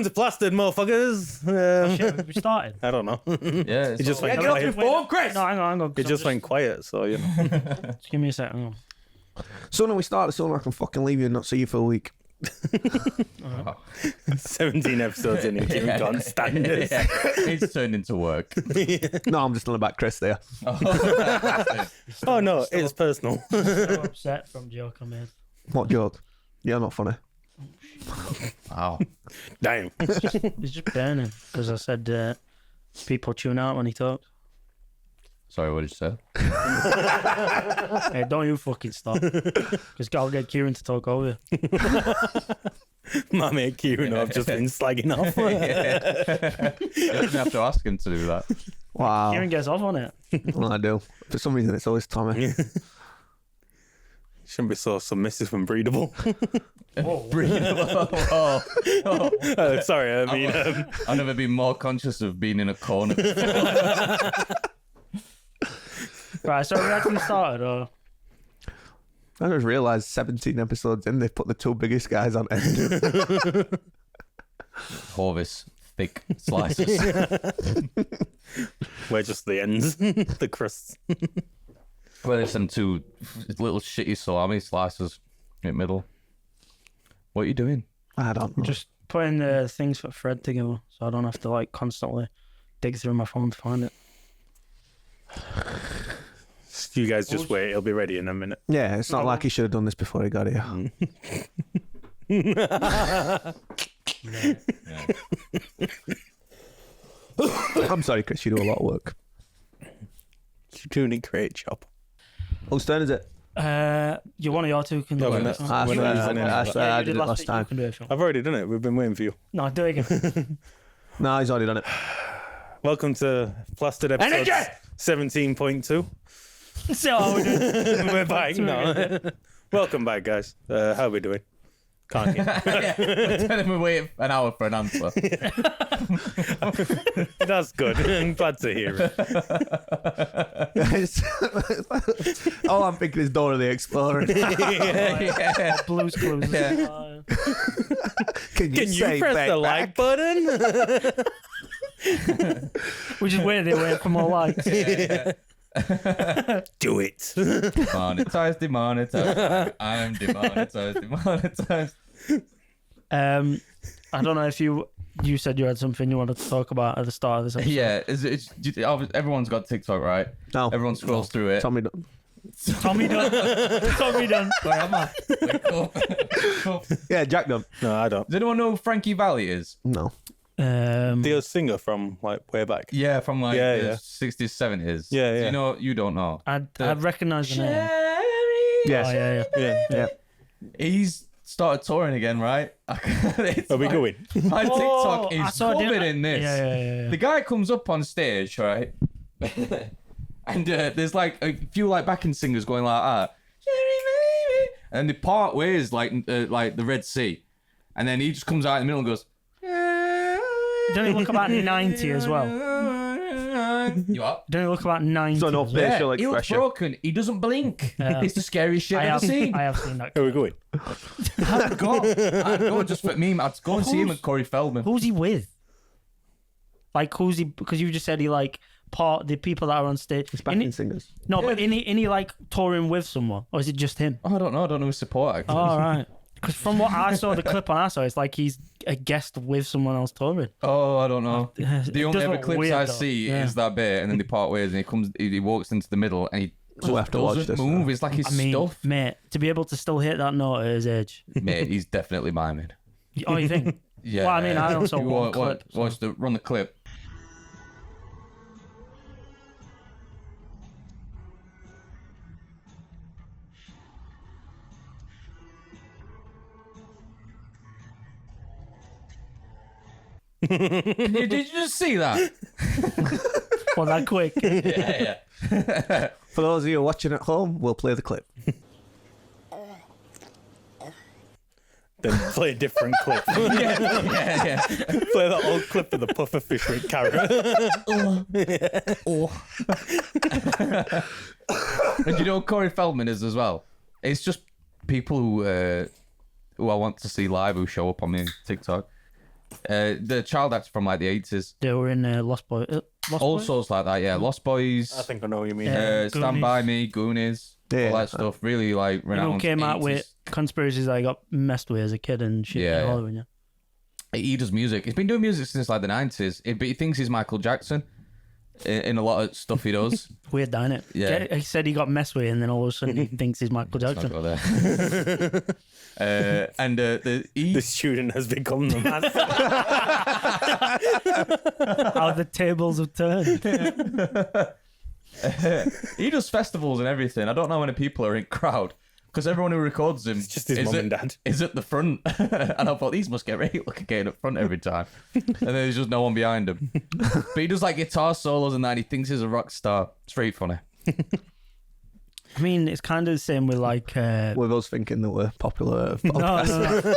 to Plastered, motherfuckers. We started. I don't know. Yeah, It just went Get off quiet. your phone, Chris! No, hang on. It just went quiet, so, you know. Just give me a second. Hang on. Sooner we start, the sooner I can fucking leave you and not see you for a week. 17 episodes in and Kieran can't stand this. It's turned into work. No, I'm just on about Chris there. Oh, no, it's personal. So upset from joke I made. What joke? You're not funny. Wow. Damn. He's just burning because I said people tune out when he talks. Sorry, what did you say? Hey, don't you fucking stop. Because I'll get Kieran to talk over you. My mate Kieran, I've just been slagging off. You don't have to ask him to do that. Wow. Kieran gets off on it. Well, I do. For some reason, it's always Tommy. Shouldn't be so submissive and breedable. Sorry, I mean... I've never been more conscious of being in a corner. Right, so we actually started, or... I just realised 17 episodes in, they've put the two biggest guys on end. Horvis, thick slices. We're just the ends, the crusts. Well, there's some two little shitty salami slices in the middle. What are you doing? I don't know. Just putting the things for Fred together so I don't have to, like, constantly dig through my phone to find it. You guys just wait, it'll be ready in a minute. Yeah, it's not like he should have done this before he got here. I'm sorry, Chris, you do a lot of work. You're doing a great job. Whose turn is it? You one of your two can do No, it. no, I When swear, are you sending it? I swear I did it last week, time. You can do it if you want. I've already done it. We've been waiting for you. No, do it again. No, he's already done it. Welcome to Plastered episode 17.2. So how we doing? We're back. No. Welcome back, guys. How are we doing? Can't hear. We're telling him wait an hour for an answer. That's good. I'm glad to hear it. All I'm thinking is Dora the Explorer. Blues Clues. Yeah. Can Can you say press back, the like button? We just waited for more likes. Do it. Demonetized. I'm demonetized. I don't know if you said you had something you wanted to talk about at the start of this episode. Yeah, everyone's got TikTok, right? No. Everyone scrolls through it. Tommy done. Tommy done. Where am I? Yeah, Jack done. No, I don't. Does anyone know who Frankie Valli is? No. The singer from like way back. Yeah, from like Yeah, the yeah. 60s, 70s. Yeah, yeah. Do you know? You don't know. I'd recognise the name. Yes. Oh, yeah. Yeah. He's started touring again, right? It's Are we like- going? My TikTok I is saw it, covered didn't I? in this. Yeah. The guy comes up on stage, right? And there's like a few like backing singers going like that. And they part ways like the Red Sea. And then he just comes out in the middle and goes, Don't he look about 90 as well? You what? Don't he look about 90? So no as well? facial He looks expression. broken. He doesn't blink. Yeah. It's the scariest shit I've ever seen. I have seen that. Are we going? I'd go just for meme. I'd go and see him with Corey Feldman. Who's he with? Like, who's he? Because you just said he like part the people that are on stage. It's backing singers. No, but in he like touring with someone, or is it just him? Oh, I don't know his support actors. Oh, all right. Because from what I saw, the clip on our side, it's like he's a guest with someone else touring. Oh, I don't know. It The only does ever look clips weird, I though. see Yeah. is that bit, and then they part ways, and he walks into the middle, and he We'll have to watch doesn't this move. now. It's like his I mean, stuff. mate, to be able to still hit that note at his age. Mate, he's definitely miming. Oh, you think? Yeah. Well, I mean, I also You one clip. so- run the clip. Did you just see that? Well, that quick. Yeah. For those of you watching at home, we'll play the clip. Then play a different clip. yeah. Play that old clip of the puffer fish with carrot. And you know who Corey Feldman is as well? It's just people who I want to see live who show up on my TikTok. The child actor from like the 80s. They were in Lost Boys. Lost All Boys? sorts like that, yeah. Lost Boys, I think I know what you mean. Yeah. Stand Goonies. By Me, Goonies, Yeah. all that stuff. Really like You know, renowned. came out 80s. with conspiracies I got messed with as a kid and shit. Yeah, in yeah. Hollywood, yeah. He does music. He's been doing music since like the 90s. But he thinks he's Michael Jackson in a lot of stuff he does. Weird, ain't it? Yeah. He said he got messed with, and then all of a sudden he thinks he's Michael Let's Jackson. not go there. The student has become the master. How the tables have turned. He does festivals and everything. I don't know when people are in crowd because everyone who records him It's just his mum and dad. is at the front. And I thought these must get really lucky getting up front every time. And then there's just no one behind him. But he does like guitar solos and that. And he thinks he's a rock star. It's very funny. I mean, it's kind of the same with like. With us thinking that we're popular. No,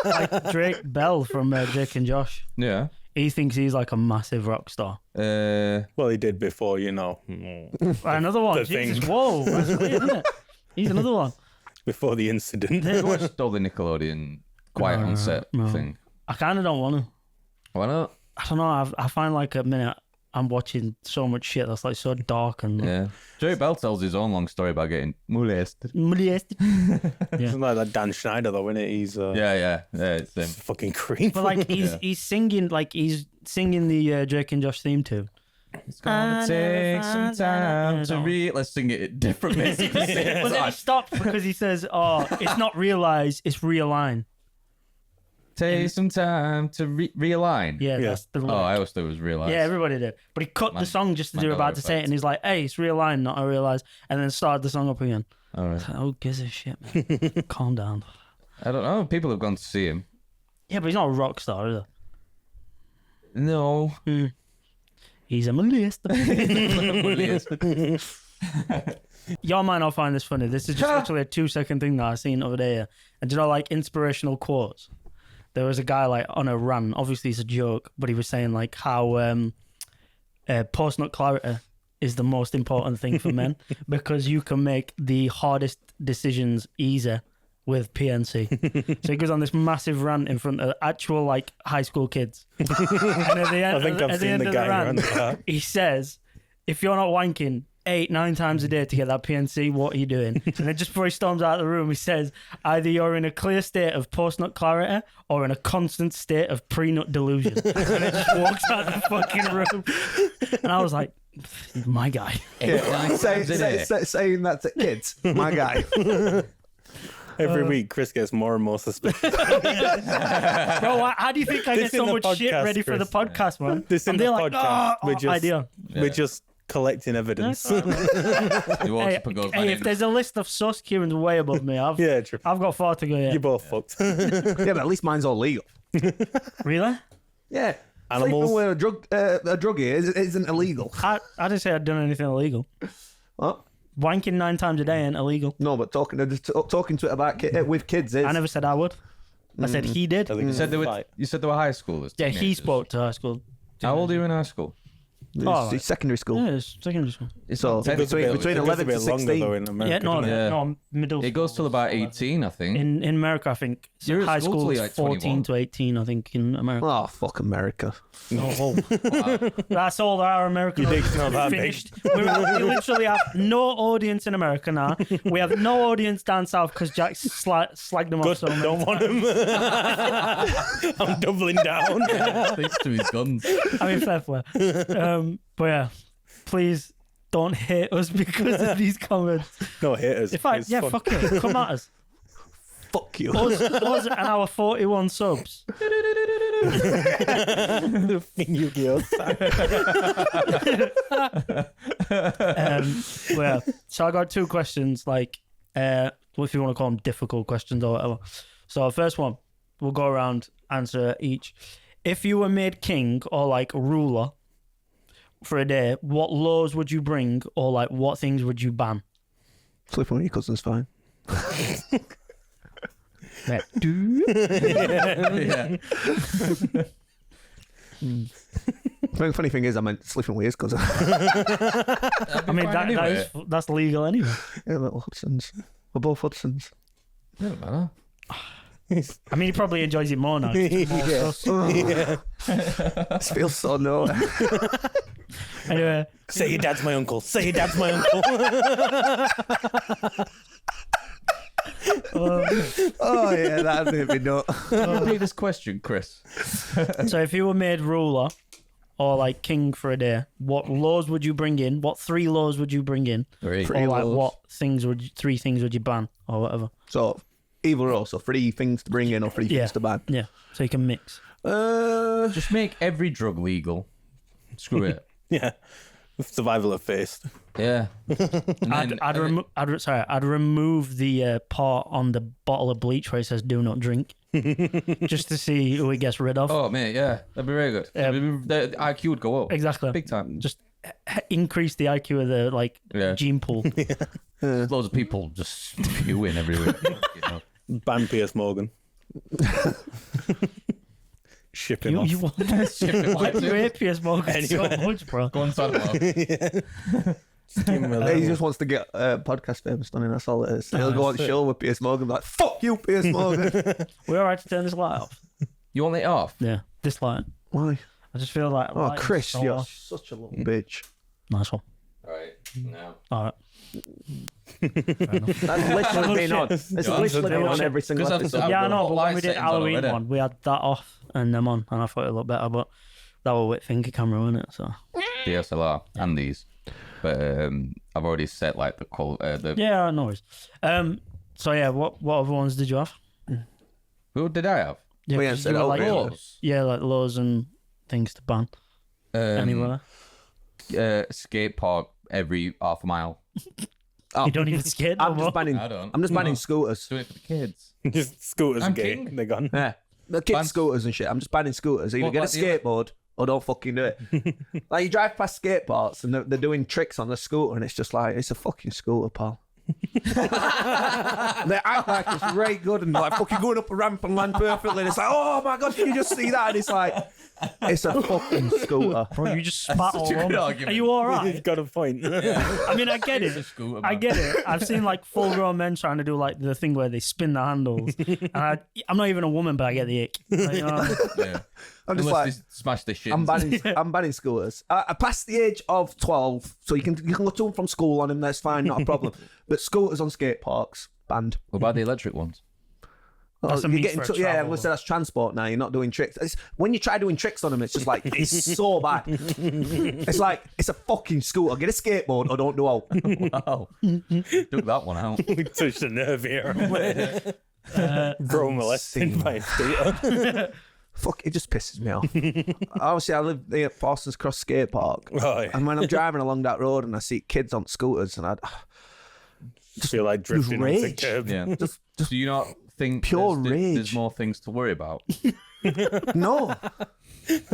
like Drake Bell from Drake and Josh. Yeah. He thinks he's like a massive rock star. Well, he did before, you know. Another one. The Jesus, thing. whoa, that's weird, isn't it? He's another one. Before the incident. There was- Stole the Nickelodeon quiet on set no. thing. I kind of don't want to. Why not? I don't know. I find like a minute I'm watching so much shit that's like so dark and Yeah. Drake Bell tells his own long story about getting molested. molested. It's like that Dan Schneider, though, isn't it? He's Yeah, it's him. fucking cream. But like he's singing the Drake and Josh theme tune. It's gonna I take never some found time that to out. Let's sing it differently. But then he stops because he says, "Oh, it's not realize, it's realign." Take some time to realign. Yeah, Yeah. that's the. Oh, I always thought it was realize. Yeah, everybody did. But he cut the song just as they were about to say it, and he's like, "Hey, it's realign, not I realize," and then started the song up again. All right. Oh, gives a shit, man. Calm down. I don't know. People have gone to see him. Yeah, but he's not a rock star, is No. he? He's a molester. Y'all might not find this funny. This is just literally a 2-second thing that I seen the other day. And do you know, like inspirational quotes? There was a guy like on a rant. Obviously, it's a joke, but he was saying like how post-nut clarity is the most important thing for men because you can make the hardest decisions easier with PNC. So he goes on this massive rant in front of actual like high school kids. And at the end, I think I've seen the guy run that. he says, if you're not wanking 8-9 times a day to get that PNC, what are you doing? And then just before he storms out of the room, he says, either you're in a clear state of post-nut clarity or in a constant state of pre-nut delusion. And then just walks out the fucking room. And I was like, my guy. Saying that to kids, my guy. Every week, Chris gets more and more suspicious. Bro, how do you think I This get so in the much shit podcast, ready for the Chris. podcast, man? This in And the they're like, podcast. oh, we're just idea. we're just collecting evidence. He walks Hey, up and goes, hey, if there's a list of sus, Kieran's way above me. I've Yeah, true. got 4 to go yet. You're both fucked. Yeah, but at least mine's all legal. Really? Yeah. Animals. Sleeping with a druggie isn't illegal. I didn't say I'd done anything illegal. What? Wanking 9 times a day ain't illegal. No, but talking to it about with kids is. I never said I would. I said he did. I think You it's said they were. fight. You said they were high schoolers. Yeah, he teenagers. spoke to high school. How old are you in high school? It's, Oh, right. it's secondary school. Yeah, it's secondary school. So between It goes a 11 to bit longer, 16. though, in America, Yeah, no, doesn't it? Yeah. no, middle. It goes till about 18, I think. in America, I think You're at high school school till is you're like 14 21. to 18. I think in America. Oh, fuck America. Wow. That's all our American. Your dick's not that big. finished. We literally have no audience in America now. We have no audience down south because Jack slagged them off Good. so much. Don't want him. I'm doubling down. Thanks to his guns. I mean, fair play. But yeah, please don't hate us because of these comments. No haters. In fact, It's yeah, fun. fuck it. Come at us. Fuck you. Us and our 41 subs. The thing you get. Well, so I got 2 questions, like, if you want to call them difficult questions or whatever. So, first one, we'll go around, answer each. If you were made king or like ruler for a day, what laws would you bring or like what things would you ban? Sleeping with your cousin's fine. Yeah. Yeah. The funny thing is, I meant sleeping with his cousin. I mean, that's legal anyway. Yeah, little Hudsons. We're both Hudsons. Doesn't matter. I mean, he probably enjoys it more now. Yeah. Yeah. This feels so no. Anyway, Say your dad's my uncle. Say your dad's my uncle. Oh yeah, that made me nut. Repeat this question, Chris. so if you were made ruler or like king for a day, what laws would you bring in? What 3 laws would you bring in? Three. Or like laws. what things would 3 things would you ban or whatever? So either or, so 3 things to bring in or 3 Yeah. things to ban. Yeah, so you can mix. Just make every drug legal. Screw it. Yeah. Survival of face. Yeah. I'd remove the part on the bottle of bleach where it says "Do not drink," just to see who it gets rid of. Oh, mate, yeah. That'd be very good. The IQ would go up. Exactly. Big time. Just increase the IQ of the Yeah. gene pool. There's loads of people just spewing everywhere. You know? Ban Piers Morgan. Ship him off. you Why do you hate Piers Morgan so much, bro? Go on, talk about it. Just give him a He little- just wants to get podcast famous done, and that's all it is. He'll go on the show with Piers Morgan, like, fuck you, Piers Morgan. We're alright to turn this light off. You want it off? Yeah, this light. Why? I just feel like. Oh, light is Chris, so you're off. such a little bitch. Nice one. Right. No. All right. That's literally been on. It's literally been on every single Because episode. Yeah, I got know, but when light we did settings on Halloween already. one, we had that off and them on, and I thought it looked better, but that was with finger camera, wasn't it? So DSLR and these. But I've already set like the the yeah, no worries. So yeah, what other ones did you have? Who did I have? Yeah, We 'cause ain't said you were out like, yet. Laws. yeah, like laws and things to ban anywhere. Skate park every half a mile. Oh, You don't even skate no I'm more. just banning. I don't. I'm just banning No. scooters. Do it for the kids. Just scooters I'm gay. king. They're gone. Yeah, the kids' Ban- scooters and shit. I'm just banning scooters. Either What get a about the other- skateboard or don't fucking do it. Like, you drive past skate parks and they're doing tricks on the scooter, and it's just like, it's a fucking scooter, pal. They act like it's very good and like fucking going up a ramp and land perfectly. And it's like, oh my god, can you just see that? And it's like, it's a fucking scooter. Bro, you just spat all such a good over. argument. Are you all He's right? got a point. I mean, I get It's a it. scooter, I man. get it. I've seen like full-grown men trying to do like the thing where they spin the handles, and I'm not even a woman, but I get the ick. Like, you know? Yeah. I'm just Unless like, they smash the shit. I'm banning scooters. Past the age of 12, so you can go to them from school on them. That's fine, not a problem. But scooters on skate parks banned. What about the electric ones? That's a You're means getting for a yeah, I'm travel. gonna say that's transport now. You're not doing tricks. When you try doing tricks on them, it's just like it's so bad. It's like it's a fucking scooter. Get a skateboard or don't do all. Wow. Took that one out. We touched a nerve here. Bro molested by a scooter. Fuck, it just pisses me off. Obviously, I live near Parsons Cross Skate Park, Oh, yeah. and when I'm driving along that road and I see kids on scooters, and I Just feel like drifting off the rage. curb. Yeah. just Do you not think Pure there's rage. more things to worry about? no,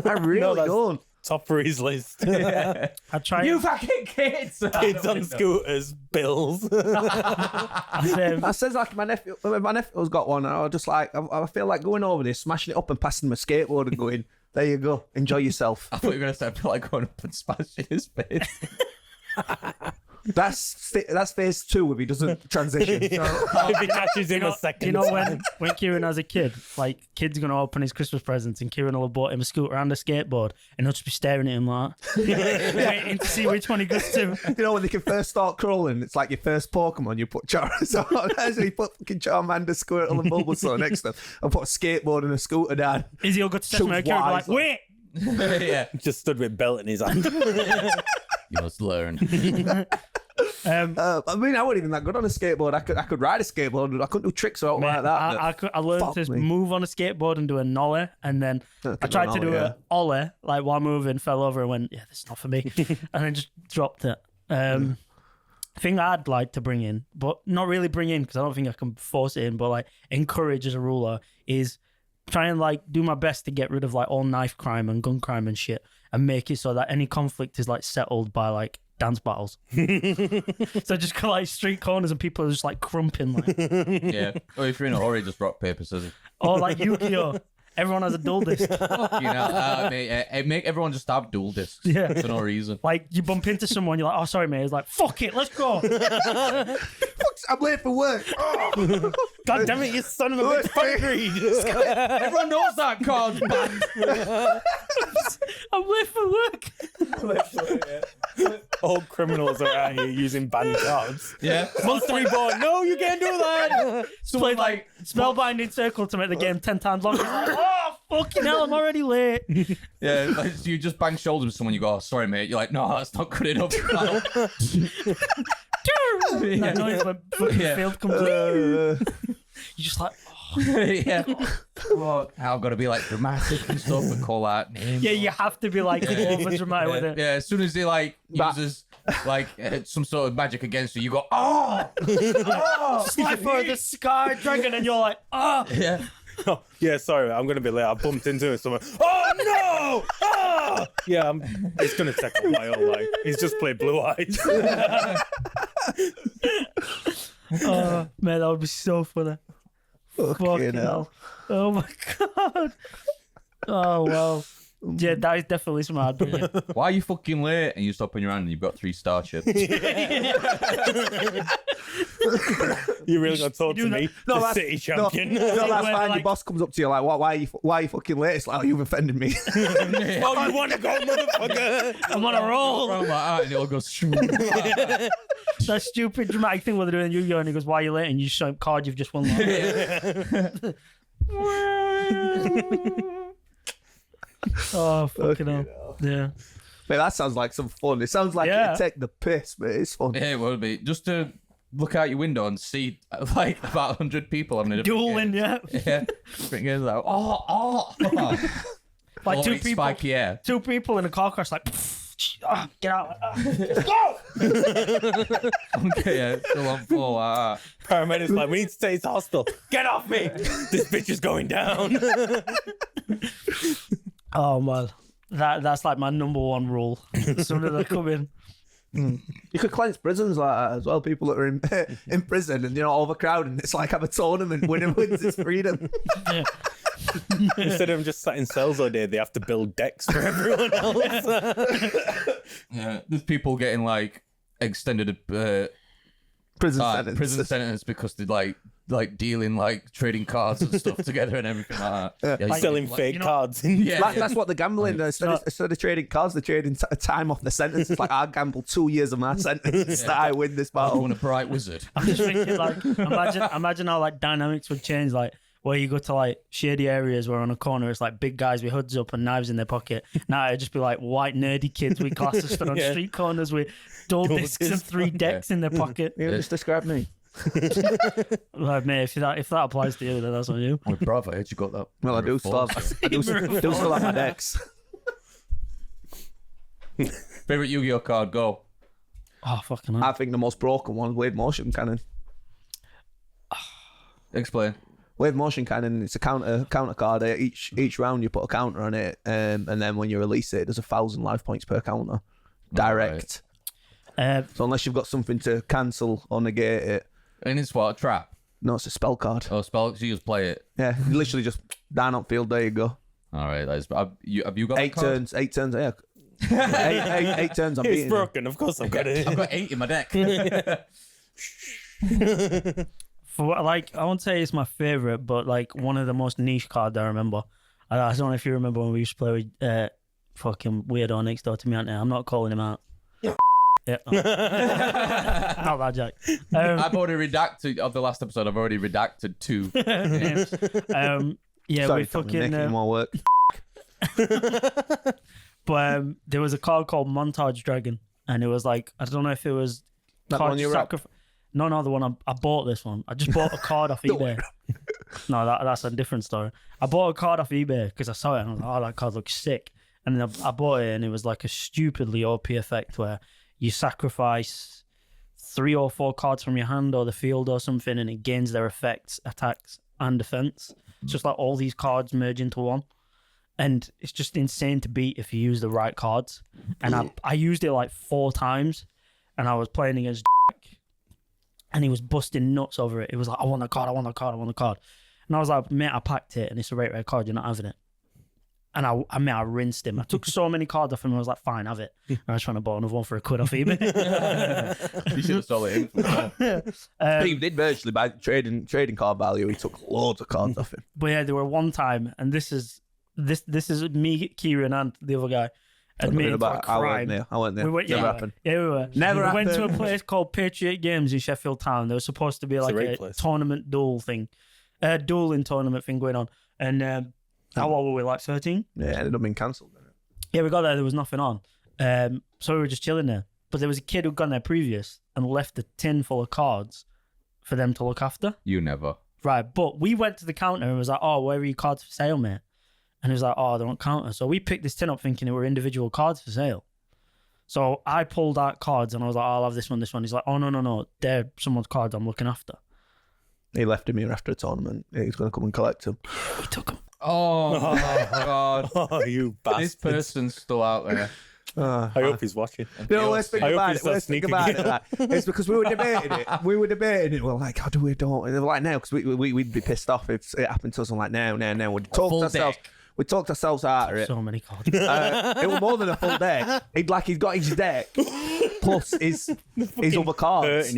I really that's- don't. Top for his list. I try. You fucking kids! Kids on scooters, bills. I says like my nephew's got one, and I was just like, I feel like going over there, smashing it up, and passing my skateboard and going, there you go, enjoy yourself. I thought you were going to say I feel like going up and smashing his face. That's phase 2 if he doesn't transition. if he catches him a second You know time. when Kieran has a kid, like kid's gonna open his Christmas presents, and Kieran will have bought him a scooter and a skateboard, and he'll just be staring at him like, waiting to see which one he goes to. You know when they can first start crawling, it's like your first Pokemon. You put Charizard, so you put fucking Charmander, Squirtle, and Bulbasaur next to them, and put a skateboard and a scooter down. Izzy will go to test Choose my Kieran will be like, wise. wait. Yeah. Just stood with belt in his hand. You must learn. I mean, I wasn't even that good on a skateboard. I could ride a skateboard. I couldn't do tricks or anything like that. I learned Fuck to me. move on a skateboard and do a nollie, and then I tried to do ollie, a ollie, like while moving, fell over and went, yeah, this is not for me, and then just dropped it. Thing I'd like to bring in, but not really bring in because I don't think I can force it in, but like encourage as a ruler is try and like do my best to get rid of like all knife crime and gun crime and shit, and make it so that any conflict is like settled by like dance battles. So just go like street corners and people are just like crumping like. Yeah. Or if you're in a hurry, just rock, paper, scissors. Or like Yu-Gi-Oh! Everyone has a dual disc. You know, make everyone just have dual discs. Yeah. For no reason. Like you bump into someone, you're like, oh sorry mate. It's like, fuck it, let's go. I'm late for work. Oh. God damn it, you son of a bitch, fuck greed. Everyone knows that card's banned. I'm late for work. All criminals are out here using banned cards. Yeah. Monster Reborn, no, you can't do that. Played like spellbinding circle to make the game 10 times longer. Like, oh, fucking hell, I'm already late. Yeah, like, so you just bang shoulders with someone, you go, oh, sorry, mate. You're like, no, that's not good enough. That noise when fucking field comes up. You're just like, Yeah. Oh, I've got to be like dramatic and stuff and call out names. yeah, you have to be like over dramatic with it. Yeah, as soon as he like uses like some sort of magic against you, you go, oh! Slide for the Sky Dragon, and you're like, ah. Yeah. Oh, yeah, sorry, I'm gonna be late. I bumped into him. Someone. Oh no! Ah! Yeah, it's gonna take a while. Like he's just played Blue Eyes. Oh, man, that would be so funny. Fucking hell. Oh my god. Oh wow. Yeah, that is definitely some hard brilliant. Why are you fucking late? And you stop on your hand and you've got 3-star chips. You really got to talk to do me, No, the that's- city champion. No, that's Where, fine. like- Your boss comes up to you like, why are you fucking late? It's like, oh, you've offended me. Oh, you want to go, motherfucker? I'm on a roll. Like that, and it all goes. That stupid dramatic thing where they're doing Yu-Gi-Oh! And he goes, why are you late? And you show him card you've just won. Oh, fucking hell. Yeah. Mate, that sounds like some fun. It sounds like Yeah. it'd take the piss, but it's fun. Yeah, it would be. Just to look out your window and see like about 100 people having a different Dueling, game. yeah. Yeah. Different games like, Like two Ulrich people. Spy Pierre. Two people in a car crash, like, get out. Okay, yeah, still on floor. Paramedics like, we need to take this hostel. Get off me! This bitch is going down. Oh, man. That's like my number one rule. As soon as I come in. You could cleanse prisons like that as well. People that are in prison and overcrowded. It's like have a tournament. Winner wins his freedom. Yeah. Instead of just sat in cells all day, they have to build decks for everyone else. Yeah, there's people getting like extended Prison sentence. prison sentence because they like dealing like trading cards and stuff together and everything like that. Yeah, Selling like, fake cards. In Yeah, That's what they're gambling. Instead of trading cards, they're trading time off the sentence. It's like, I gamble 2 years of my sentence that I win this I battle. want a bright wizard. I'm just thinking, like, imagine how like dynamics would change, like where you go to like shady areas where on a corner it's like big guys with hoods up and knives in their pocket. Now it'd just be like white nerdy kids with glasses stood on Yeah. street corners with dual discs and 3 decks in their pocket. You just describe me. Like, mate, if that applies to you, then that's on you. Oh, bravo, how'd you got that? Well, I do still have, I do still have my decks. Favorite Yu-Gi-Oh card, go. Oh, fucking hell. I think the most broken one is Wave Motion Cannon. Explain. Wave Motion Cannon, it's a counter card. Each round you put a counter on it, and then when you release it, there's 1,000 life points per counter. Direct. So unless you've got something to cancel or negate it, And it's what, a trap? no, it's a spell card. Oh, spell, so you just play it. Yeah, you literally just down on field. There you go. All right, that is, have you got 8 that card? turns. 8 turns. Yeah. eight turns. I'm It's beating. broken, of course I've got it. I've got 8 in my deck. For like, I won't say it's my favorite, but like one of the most niche cards I remember. I don't know if you remember when we used to play with fucking weirdo next door to me, aren't I? I'm not calling him out. Yeah. Not that, Jack. I've already redacted, of the last episode, I've already redacted 2. Yeah, Sorry, we Tommy, fucking. making more work. But there was a card called Montage Dragon, and it was like, I don't know if it was That card one you wrapped? No, the one I bought this one. I just bought a card off eBay. No, that's a different story. I bought a card off eBay because I saw it and I was like, oh, that card looks sick. And then I bought it and it was like a stupidly OP effect where you sacrifice 3 or 4 cards from your hand or the field or something and it gains their effects, attacks, and defense. It's just like all these cards merge into one. And it's just insane to beat if you use the right cards. And I used it like 4 times and I was playing against and he was busting nuts over it. It was like, I want the card. And I was like, mate, I packed it and it's a rate card. You're not having it. And I rinsed him. I took so many cards off him. I was like, fine, have it. And I was trying to buy another one for £1 off eBay. You should have sold it in. He did virtually by trading card value. He took loads of cards off him. But yeah, there were one time, and this is me, Kieran, and the other guy admitting to a crime. I weren't there. We went, Never happened. Yeah, we were. Never we went to a happened. place called Patriot Games in Sheffield Town. There was supposed to be like great a place. tournament duel thing, dueling tournament thing going on. And how old were we? Like 13? Yeah, it ended up being cancelled. Yeah, we got there. There was nothing on. So we were just chilling there. But there was a kid who'd gone there previous and left a tin full of cards for them to look after. You never. Right, but we went to the counter and was like, oh, where are your cards for sale, mate? And he was like, oh, they don't counter. So we picked this tin up thinking it were individual cards for sale. So I pulled out cards and I was like, oh, I'll have this one, this one. He's like, oh, no. They're someone's cards I'm looking after. He left him here after a tournament. He's going to come and collect them. We took them. Oh, my God. Oh, you bastard. This person's still out there. I hope he's watching. You know, let's think I hope about he's it. not Let's think sneaking about in. it. Like, it's because we were debating it. We We're like, how do we don't? And they're like, now, because we'd be pissed off if it happened to us. I'm like, no. We'd full talked ourselves. deck. We talked ourselves out of it. So many cards. It was more than a full deck. He's got his deck plus his other cards.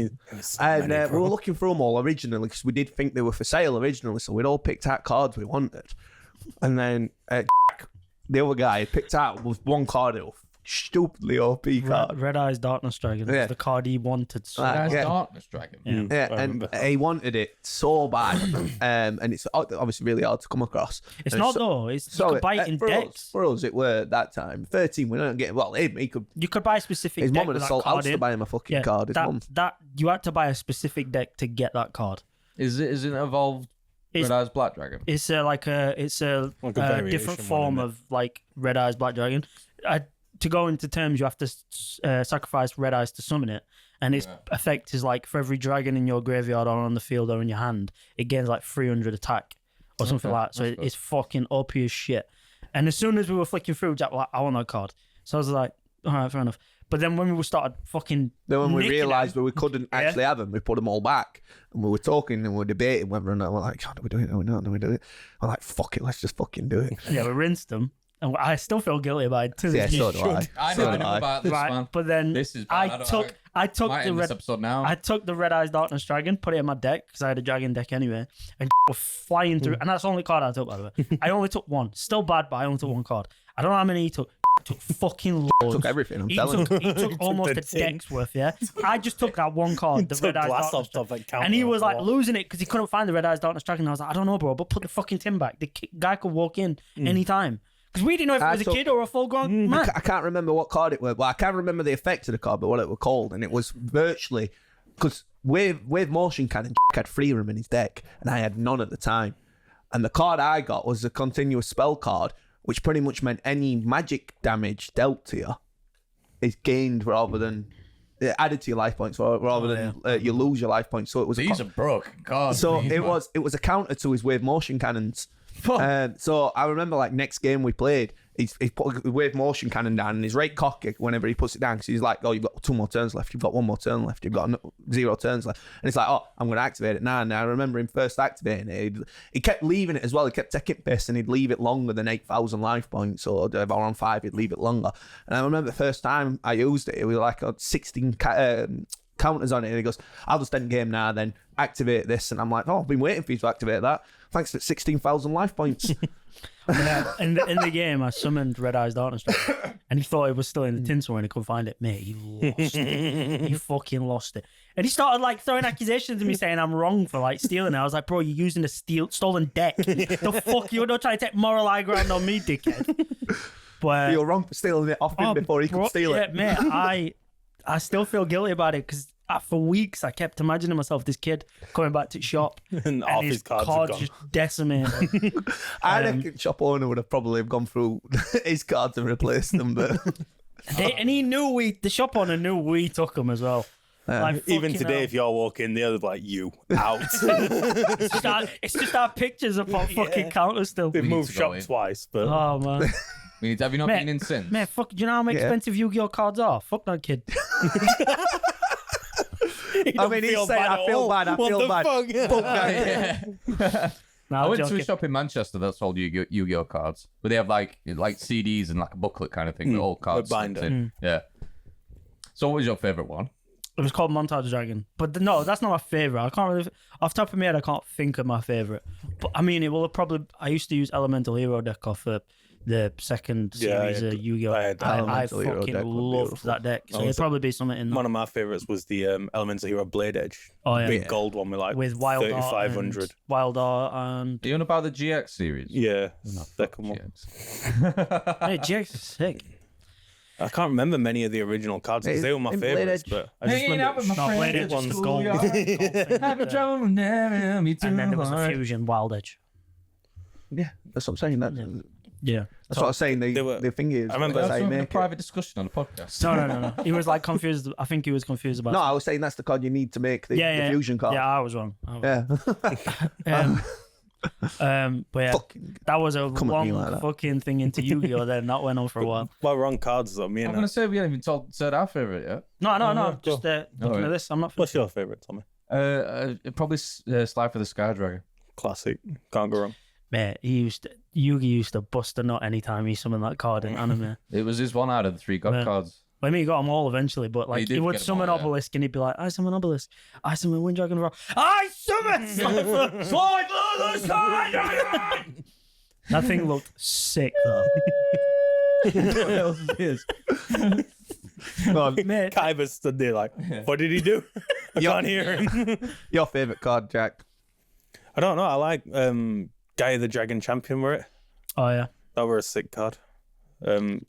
And we were looking through them all originally because we did think they were for sale originally. So we'd all picked out cards we wanted. And then the other guy picked out was one card, it was stupidly OP card. Red Eyes Darkness Dragon. Yeah. Was the card he wanted. So Right. That's Yeah. Darkness Dragon. Yeah. Yeah, I and remember. he wanted it so bad. And it's obviously really hard to come across. It's And not though. It's you could buy it in for decks. Us, for us, it were at that time. 13, we don't get, well, he could, You could buy a specific his deck mum would with have that sold card house to in. buy him a fucking card. His mum. that you had to buy a specific deck to get that card. Is it evolved It's- Red Eyes Black Dragon? It's a Like a variation different one, form isn't it? of like Red Eyes Black Dragon. To go into terms, you have to sacrifice Red Eyes to summon it, and its effect is like for every dragon in your graveyard or on the field or in your hand, it gains like 300 attack or something Okay, like that. So that's good. it's fucking OP as shit. And as soon as we were flicking through, Jack was like, I want that card. So I was like, all right, fair enough. But then when we started fucking Then when we nicking realised them- we couldn't actually have them, we put them all back. And we were talking and we were debating whether or not, we're like, oh, do we do it? No, we don't. Do we do it? We're like, fuck it, let's just fucking do it. yeah, we rinsed them. And I still feel guilty about it. To Yeah, this so day. do I. I So never do knew I. about this Right, one. but then This is bad. I took might the end this red episode now. I took the Red Eyes Darkness Dragon, put it in my deck because I had a dragon deck anyway, and was flying through. And that's the only card I took, by the way. I only took one. Still bad, but I only took one card. I don't know how many he took. Took fucking loads. Took everything, I'm he telling took, you. He took almost the a tin. deck's worth, yeah? I just took that one card, the Took Red Eyes glass Darkness off top Dragon. that counter. And he was like What? losing it because he couldn't find the Red Eyes Darkness Dragon. I was like, I don't know, bro, but put the fucking tin back. The guy could walk in anytime. Because we didn't know if it I was a took- kid or a full-grown man. I can't remember what card it was. Well, I can't remember the effect of the card, but what it was called. And it was virtually, because with Motion Cannon, had 3 of them in his deck, and I had none at the time. And the card I got was a continuous spell card, which pretty much meant any magic damage dealt to you is gained rather than added to your life points, rather than you lose your life points. So it was These are broken cards. so these, it man. was a counter to his wave motion cannons. So I remember like next game we played, he put a wave motion cannon down and he's right cocky whenever he puts it down because he's like, oh, you've got 2 more turns left, you've got 1 more turn left, you've got 0 turns left, and it's like, oh, I'm going to activate it now. And I remember him first activating it, he kept leaving it as well. He kept taking piss and he'd leave it longer than 8,000 life points, or on 5 he'd leave it longer. And I remember the first time I used it was like 16 counters on it, and he goes, I'll just end game now, then activate this. And I'm like, oh, I've been waiting for you to activate that. Thanks for 16,000 life points. In the game, I summoned Red Eyes Darkness Dragon, and he thought it was still in the tin somewhere, and he couldn't find it. Mate, he lost it. He fucking lost it. And he started like throwing accusations at me, saying I'm wrong for like stealing it. I was like, bro, you're using a stolen deck. The fuck, you're not trying to take moral high ground on me, dickhead. But You're wrong for stealing it off him before he could steal it. mate, I still feel guilty about it because for weeks I kept imagining myself this kid coming back to the shop And half his cards are gone. just decimated. I reckon shop owner would have probably gone through his cards and replaced them, but And he knew the shop owner knew we took them as well. Like, Even fucking today, hell. if y'all walk in, the other's like, you, out. It's just our pictures of fucking counters still. They've need moved to go shop in. twice, but Oh man, Have you not Mate, been in since? man, fuck! Do you know how expensive Yu-Gi-Oh cards are? Fuck that kid. he I don't mean, he's feel saying, bad I at feel all. bad, I What feel the bad. fuck? Fuck that. Nah, I I'm went to a joking. shop in Manchester that sold Yu-Gi-Oh cards, but they have like CDs and like a booklet kind of thing with all cards binder. slipped in. Yeah. So, what was your favorite one? It was called Montage Dragon. But no, that's not my favorite. I can't really, off the top of my head, I can't think of my favorite. But I mean, it will probably, I used to use Elemental Hero deck off the second Yeah, series I of had- Yu-Gi-Oh! I had that. I Elemental Hero fucking deck was loved beautiful. that deck. So Oh, it'd was it? probably be something in One that. of my favorites was the Elemental Hero Blade Edge. Oh, yeah. Big gold one with like With Wild Art 3,500. and Wild Art and... Are you on about the GX series? Yeah, second one. GX. Hey, GX is sick. I can't remember many of the original cards because they were my In Blade favorites, Edge. but I just Hanging out remember with my No, friends Blade at Edge the is schoolyard. gold. Having trouble with them, me too. And then there was a fusion Wild Edge. Yeah, that's what I'm saying. Yeah. That's what I was saying. They were- The thing is, I remember that's That's how you having a make it. private discussion on the podcast. No. He was like confused. I think he was confused about No, I was saying that's the card you need to make the, the fusion card. Yeah, I was wrong. Yeah. But yeah, Fucking that was a come at me long like that. fucking thing into Yu-Gi-Oh! Then that went on for a while. Well, we're on cards though. Me I'm and going to say we haven't even said our favorite yet. No. go. Just looking Alright. at this, I'm not. What's your favorite, Tommy? Probably Slide for the Sky Dragon. Classic. Can't go wrong. Mate, Yugi used to bust a nut anytime he summoned that card in anime. It was his one out of the 3 god Yeah. cards. I mean, he got them all eventually, but He like did he would get 'em summon all, yeah. Obelisk and he'd be like, "I summon Obelisk, I summon Wind Dragon Roar, I summon Slide for the Sky Dragon." That thing looked sick though. what else is? Go on. Mate, Kaiba stood there like, what did he do? I can't hear him. Your favourite card, Jack? I don't know. I like Gaia the Dragon Champion were it. oh yeah, That were a sick card.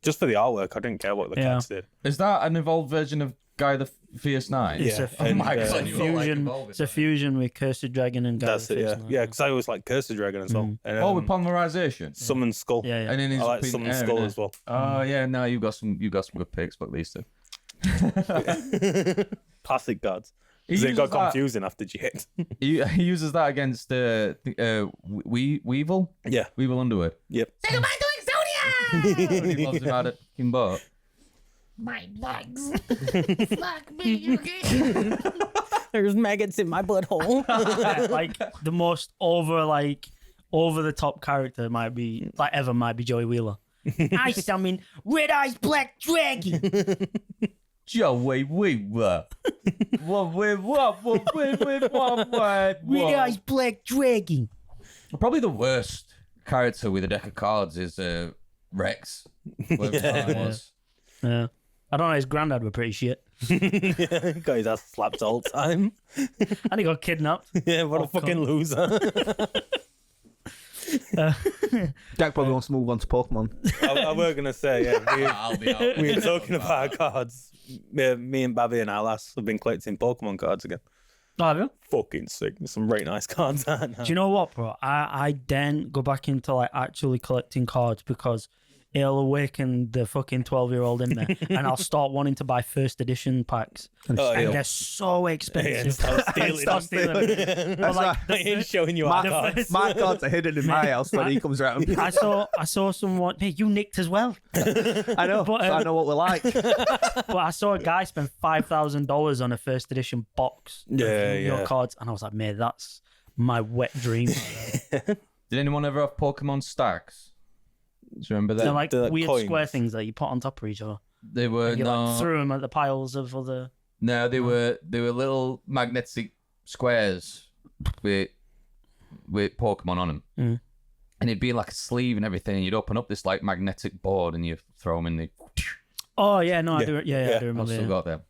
Just for the artwork, I didn't care what the Yeah. cards did. Is that an evolved version of Guy the Fierce Knight? it's Yeah, a and, my God, you look like fusion. evolving, It's a man. fusion with Cursed Dragon and Gaia That's the it, yeah. Fierce Knight. Yeah, because I always like Cursed Dragon as well. And, Oh, with polymerization. Summon Skull. Yeah. And then he's I like up in Summon air, Skull innit? as well. Oh yeah, no, you got some good picks, but these two. Classic cards. He Because it got uses that- confusing after GX. He uses that against Weevil. Yeah. Weevil Underwood. Yep. When he loves him out at fucking boat. My legs. Fuck me, you There's maggots in my butthole. Like the most over the top character might be Joey Wheeler. I summon Red Eyes Black Dragon. Joey Weaver. Red Eyes Black Dragon. Probably the worst character with a deck of cards is Rex. Whatever his name was. Yeah. I don't know, his granddad were pretty shit. Got his ass slapped all the time. And he got kidnapped. Yeah, what a fucking loser. Jack probably wants to move on to Pokemon. I were going to say, yeah. I'll be out. We were talking about cards. Me and Babby and our lass have been collecting Pokemon cards again. Oh, have you? Fucking sick. There's some very nice cards out now. Do you know what, bro? I then go back into like actually collecting cards because it'll awaken the fucking 12-year-old in me, and I'll start wanting to buy first edition packs, Oh, and yeah. they're so expensive. start stealing Start stealing. But, That's like, I ain't showing you our cards. My cards are hidden in my house when he comes around. I saw someone. Hey, you nicked as well. I know. But, so I know what we're like. But I saw a guy spend $5,000 on a first edition box of Yeah, your yeah. cards, and I was like, mate, that's my wet dream. Did anyone ever have Pokemon stacks? Do you remember that? They're like They're like weird coins. square things that you put on top of each other. They were You no, like threw them at the piles of other. no, they were little magnetic squares with Pokemon on them, Mm. and it'd be like a sleeve and everything. And you'd open up this like magnetic board and you throw them in the. Oh yeah, no, I Yeah. do. Yeah, I Yeah. do I've remember. still Yeah. got them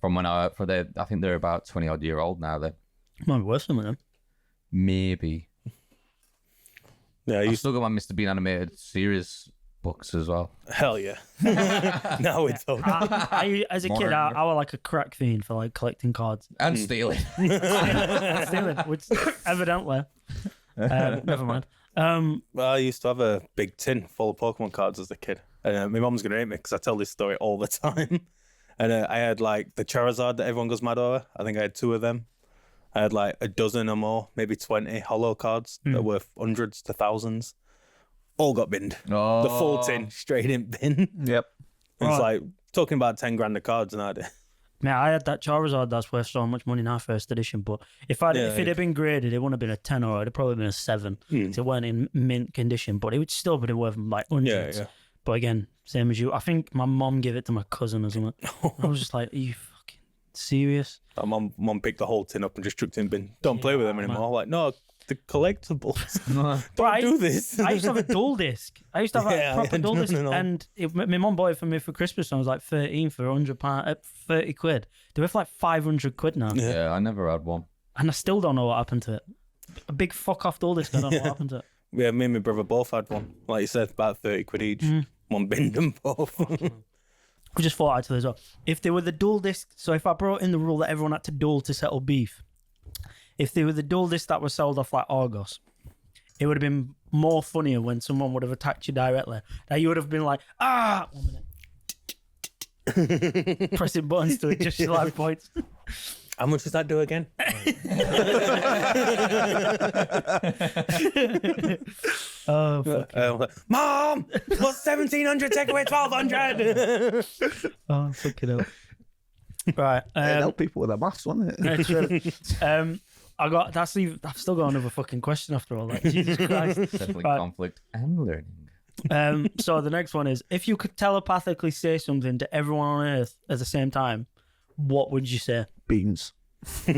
from when I think they're about 20-odd-year-old now. Then Might be worth some of them. maybe. Yeah, I I've used still got my Mr. Bean animated series books as well. hell yeah. Now it's all. I as a kid, I was like a crack fiend for like collecting cards. And stealing. Stealing, which evidently. Never mind. Well, I used to have a big tin full of Pokemon cards as a kid. And my mom's going to hate me because I tell this story all the time. And I had like the Charizard that everyone goes mad over. I think I had 2 of them. I had like a dozen or more, maybe 20 holo cards that were worth hundreds to thousands. All got binned. Oh. The full tin straight in bin. Yep. It's Right. like talking about 10 grand of cards nowadays. Man, I had that Charizard that's worth so much money now, first edition. But if it had been graded, it wouldn't have been a 10 or it'd have probably been a 7. So it weren't in mint condition, but it would still been worth like hundreds. Yeah. But again, same as you. I think my mom gave it to my cousin or something. I was just like, are you fucking serious? My mum picked the whole tin up and just chucked it in the bin. Don't play with them anymore. Like, no, the collectibles. Don't do this. I used to have a dual disc. I used to have a proper dual disc. no. And my mum bought it for me for Christmas. And I was like 13 for £100, 30 quid. They're worth like 500 quid now. Yeah, I never had one. And I still don't know what happened to it. A big fuck off dual disc. I don't know what happened to it. Yeah, me and my brother both had one. Like you said, about 30 quid each. One binned them both. I just thought actually as well. If they were the dual disc, so if I brought in the rule that everyone had to duel to settle beef, if they were the dual disc that was sold off like Argos, it would have been more funnier when someone would have attacked you directly. That you would have been like, 1 minute. Pressing buttons to adjust your life points. How much does that do again? Oh, fuck. Mom, what's 1,700 take away 1,200? Oh, fucking hell. Right. It helped people with their maths, wasn't it? It's really- I've still got another fucking question after all that. Jesus Christ. Definitely Right. conflict and learning. So the next one is, if you could telepathically say something to everyone on Earth at the same time, what would you say? Beans. Well,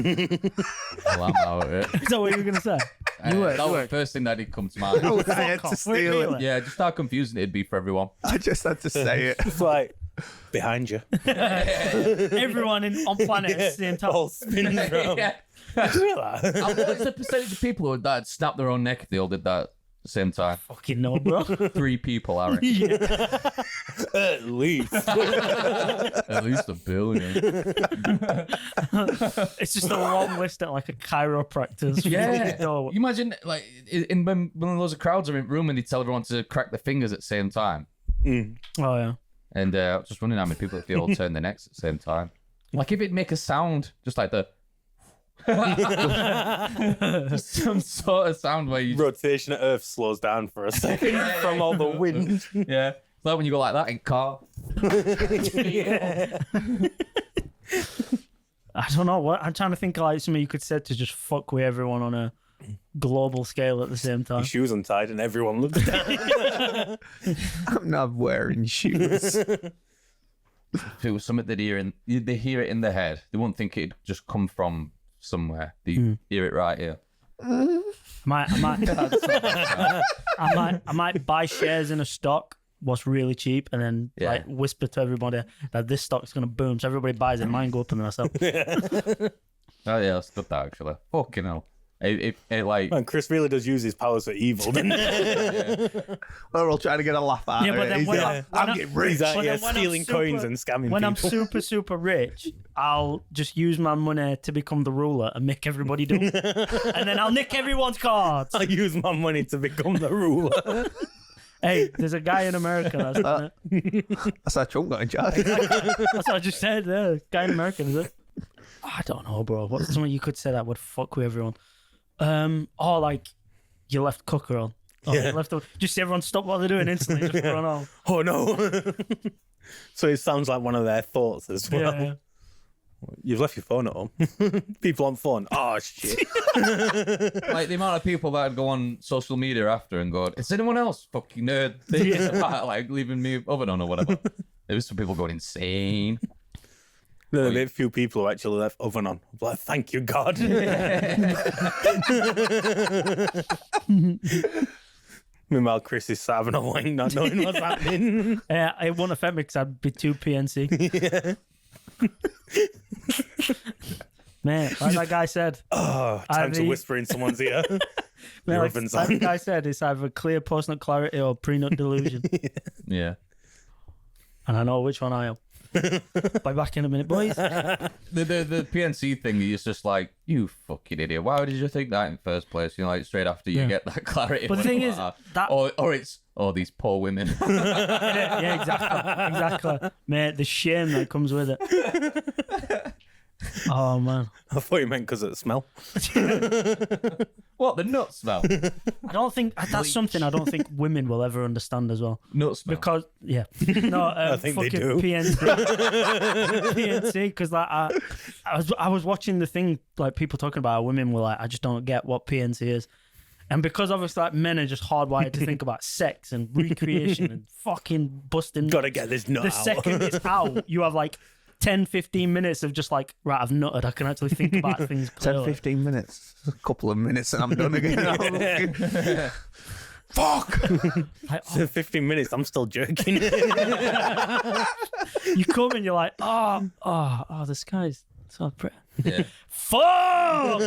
I'm out of it. Is that what you were going to say? That was the first thing that did come to mind. I had to steal it. Really? Yeah, just how confusing it'd be for everyone. I just had to say it. It's like behind you. Everyone on planet at the same time. All spins around. Yeah. What's the percentage of people that'd snap their own neck if they all did that at the same time? Fucking no, bro. 3 people, I reckon. At least. At least 1 billion. It's just a long list at like a chiropractor's. Yeah. door. You imagine, like, when loads of crowds are in a room and they tell everyone to crack their fingers at the same time. Oh, yeah. And I was just wondering how many people if they all turn their necks at the same time. Like, if it'd make a sound, just like the... just some sort of sound where you... Rotation of Earth slows down for a second from all the wind. Yeah. Like when you go like that in car. I don't know what I'm trying to think of, like something you could say to just fuck with everyone on a global scale at the same time. Your shoes untied and everyone looks down. I'm not wearing shoes. If it was something they hear it in their head, they wouldn't think it'd just come from somewhere. They hear it right here. I might buy shares in a stock what's really cheap and then like whisper to everybody that this stock's gonna boom, so everybody buys it, mine go up and then I sell. Oh yeah, that's good that actually. Fucking hell. It like Man, Chris really does use his powers for evil, doesn't he? We're all trying to get a laugh out Yeah, of but it. then He's when like, I- I'm getting rich. He's out But here then when I'm stealing super- coins and scamming When I'm people. super rich, I'll just use my money to become the ruler and make everybody do it. And then I'll nick everyone's cards. I use my money to become the ruler. Hey, there's a guy in America that's done it. That's how Trump got in charge. That's what I just said there. Guy in America, is it? I don't know, bro. What's something you could say that would fuck with everyone? Or like you left cooker on. Or you left just everyone stop what they're doing instantly, just run off. Oh no. So it sounds like one of their thoughts as well. Yeah. You've left your phone at home. People on phone. Oh shit. like the amount of people that'd go on social media after and go, "Is anyone else fucking nerd?" Like leaving me oven on or whatever. There was some people going insane. There are a few people who actually left oven on. I'm like, thank you, God. Meanwhile, Chris is sat having a wank, not knowing what's happening. Yeah, it wouldn't affect me because I'd be too PNC. Man, like that guy said. Oh, time to whisper in someone's ear. Man, Your like oven's that on. guy said, it's either clear post-nut clarity or pre-nut delusion. Yeah. And I know which one I am. Be back in a minute, boys. The PNC thing is just like, you fucking idiot. Why did you think that in the first place? You know, like straight after you get that clarity. But the thing is, that or it's these poor women. yeah, exactly. Mate, the shame that comes with it. Oh man, I thought you meant because of the smell. What, the nut smell? I don't think that's something I don't think women will ever understand as well. Nut smell. Because no, I think they fucking do. PNC, PNC. Because like I was watching the thing, like people talking about how women were like, I just don't get what PNC is, and because obviously like men are just hardwired to think about sex and recreation and fucking busting. Gotta get this nut The out. second it's out, you have like 10-15 minutes of just like, right, I've nutted. I can actually think about things 10, clearly. 15 minutes. A couple of minutes and I'm done again. Fuck! Like, So 15 minutes, I'm still jerking. you come and you're like, oh, this guy's so pretty. Yeah. Fuck!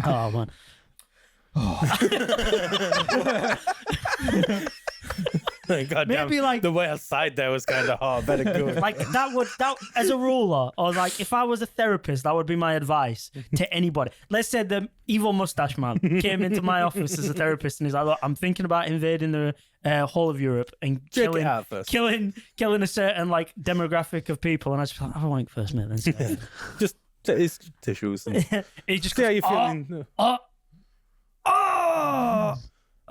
Oh man. God Maybe, damn, like- the way I sighed there was kind of hard. Better go. Like that as a ruler, or like if I was a therapist, that would be my advice to anybody. Let's say the evil mustache man came into my office as a therapist and he's like, look, I'm thinking about invading the whole of Europe and Check it killing out first. killing a certain like demographic of people, and I just like, have a wank first, mate. Then Just it's tissues. And he just see how goes, you feeling.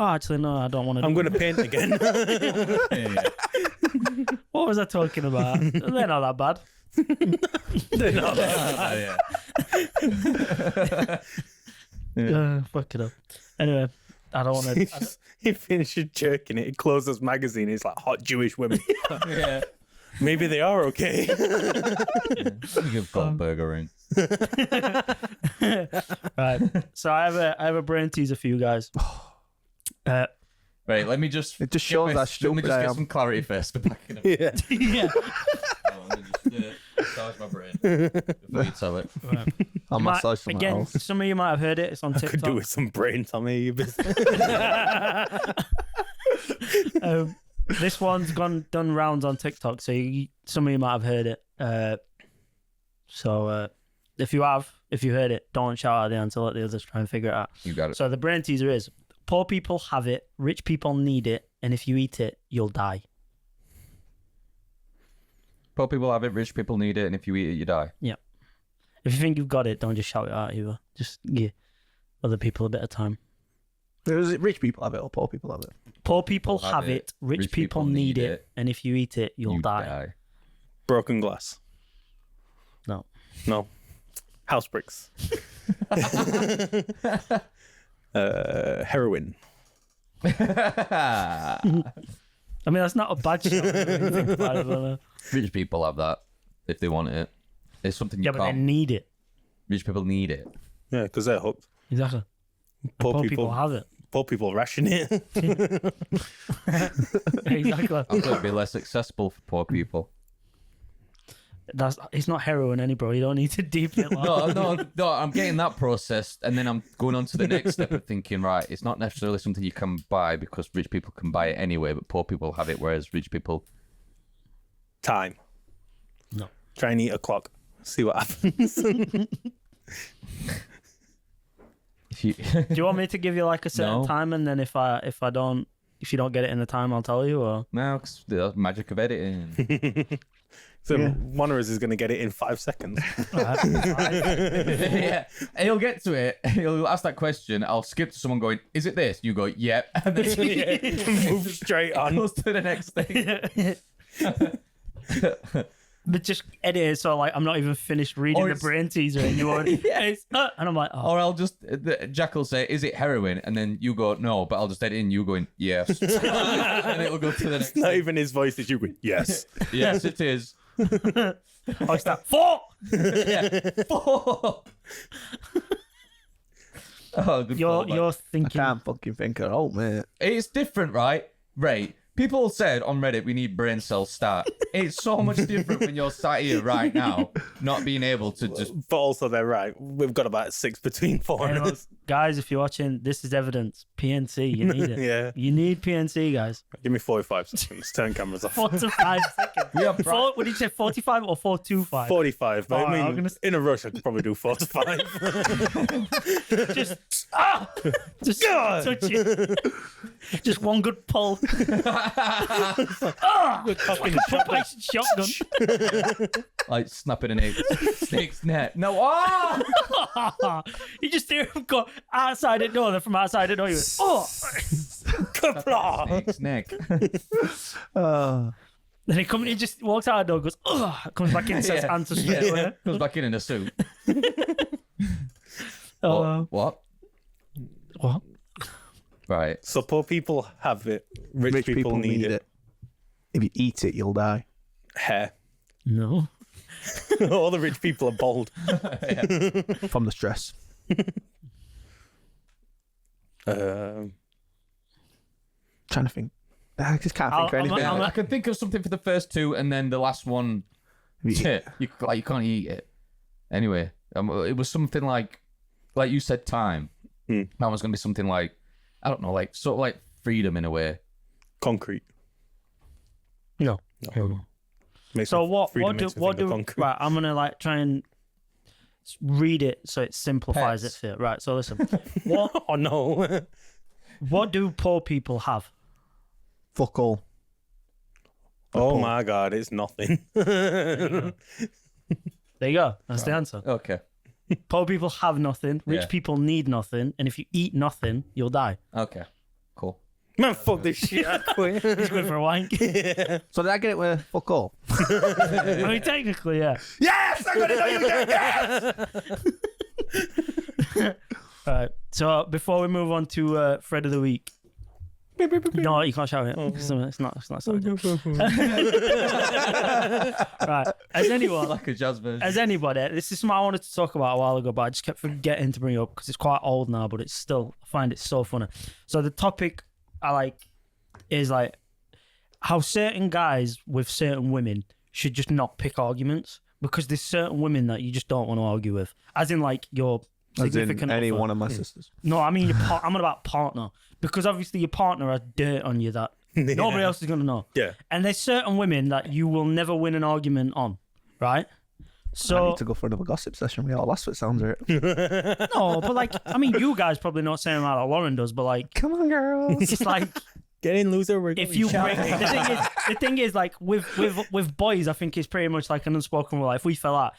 Oh, actually, no, I don't want to. I'm going to paint again. What was I talking about? They're not that bad. They're not that bad. Fuck it up. Anyway, I don't want to. He finishes jerking it. He closes magazine. It's like hot Jewish women. Yeah. Maybe they are okay. You give Goldberger in. Right. So I have a brain teaser for you guys. Right, let me just. It just shows how let me stupid just I get am. some clarity first. Back in a Yeah. Yeah. let me just massage my brain before you tell it. I'll Might- massage someone again, else. some of you might have heard it. It's on I could do TikTok. with some brain, Tommy. You business. This one's done rounds on TikTok, so some of you might have heard it. So if you heard it, don't shout out the answer. Let the others try and figure it out. You got it. So the brain teaser is: poor people have it, rich people need it, and if you eat it, you'll die. Poor people have it, rich people need it, and if you eat it, you die. If you think you've got it, don't just shout it out either. Just give other people a bit of time. Is it rich people have it or poor people have it? Poor people have it, rich people need it, and if you eat it, you'll You die. Broken glass. No. No. House bricks. Heroin. I mean, that's not a bad shout. when you think about it, but, Rich people have that if they want it. It's something you yeah, but they can't. need it. Rich people need it. Yeah, because they're hooked. Exactly. Poor people people have it. Poor people ration it. Exactly. I thought it'd be less accessible for poor people. It's not heroin, any bro. You don't need to deepen it. Like No, I'm getting that processed, and then I'm going on to the next step of thinking, right, it's not necessarily something you can buy because rich people can buy it anyway, but poor people have it, whereas rich people... Time. No. Try and eat a clock. See what happens. If you... Do you want me to give you like a certain No. time, and then if you don't get it in the time, I'll tell you? Or No, 'cause the magic of editing. So one of us is going to get it in 5 seconds. Yeah, he'll get to it. He'll ask that question. I'll skip to someone going, "Is it this?" You go, "Yep," and then Move straight on. goes to the next thing. but just edit it so like I'm not even finished reading Or the it's- brain teaser, and you already and I'm like, oh, Or I'll just Jack will say, "Is it heroin?" And then you go, "No," but I'll just edit in you going, "Yes," and it'll go to the next. Not thing. even his voice is you going, yes. Yes, it is. oh, it's that 4. Yeah. 4. Oh, good. You're callback. I thinking. can't fucking think at all, mate. It's different, right? Right. People said on Reddit we need brain cells start. It's so much different when you're sat here right now, not being able to just. But also, they're right. We've got about 6 between 4 Hey, of look, us. guys, if you're watching, this is evidence. PNC, you need it. Yeah. You need PNC, guys. Give me 45 seconds. Turn cameras off. 4 to 5 seconds. Yeah, What did you say? 45 or 425? 45. But Oh, I mean, I'm gonna- in a rush, I could probably do 4 to 5. Just touch it. Just one good pull. Good cock in the shotgun. Shotgun. Like snapping an snake's neck. No, oh! You just hear him go outside the door, then from outside the door, you went, oh! Snake's neck. Then he just walks out the door, goes, oh! Comes back in and says, answer straight away. Comes back in a suit. What? What? Right. So poor people have it. Rich people need it. If you eat it, you'll die. Hair. No. All the rich people are bald. From the stress. Um, Trying to think. I just can't think of anything. Yeah, I can think of something for the first two, and then the last one, you can't eat it. Anyway, it was something like you said, time. That was going to be something like, I don't know, like sort of like freedom in a way. concrete. Yeah. No. So what do concrete. right, I'm gonna like try and read it so it simplifies it for you. Right, so listen. What Oh no. what do poor people have? Fuck all. Oh my god, it's nothing. There you go. That's the answer. Okay. Poor people have nothing, rich Yeah. people need nothing, and if you eat nothing, you'll die. Okay. Cool. Man, fuck this shit. I quit. Just going for a wank. So did I get it with fuck all? I mean technically, yeah. Yes! I got it! You did! Yes! Right. So before we move on to Fred of the Week. No, you can't shout it. It's not something. Right. As anyone, Like a jazz version. as anybody, this is something I wanted to talk about a while ago, but I just kept forgetting to bring it up because it's quite old now, but it's still, I find it so funny. So the topic I like is like how certain guys with certain women should just not pick arguments because there's certain women that you just don't want to argue with. As in like your significant any other. one of my sisters. No, I mean I'm on about partner because obviously your partner has dirt on you that nobody else is gonna know. Yeah. And there's certain women that you will never win an argument on, right? I So need to go for another gossip session with all. That's what sounds right. no, but like I mean, you guys probably not saying about like Lauren does, but like Come on, girls. it's like Get in, loser. We're if going you shout. bring the thing is like with boys, I think it's pretty much like an unspoken rule. Like, if we fell out,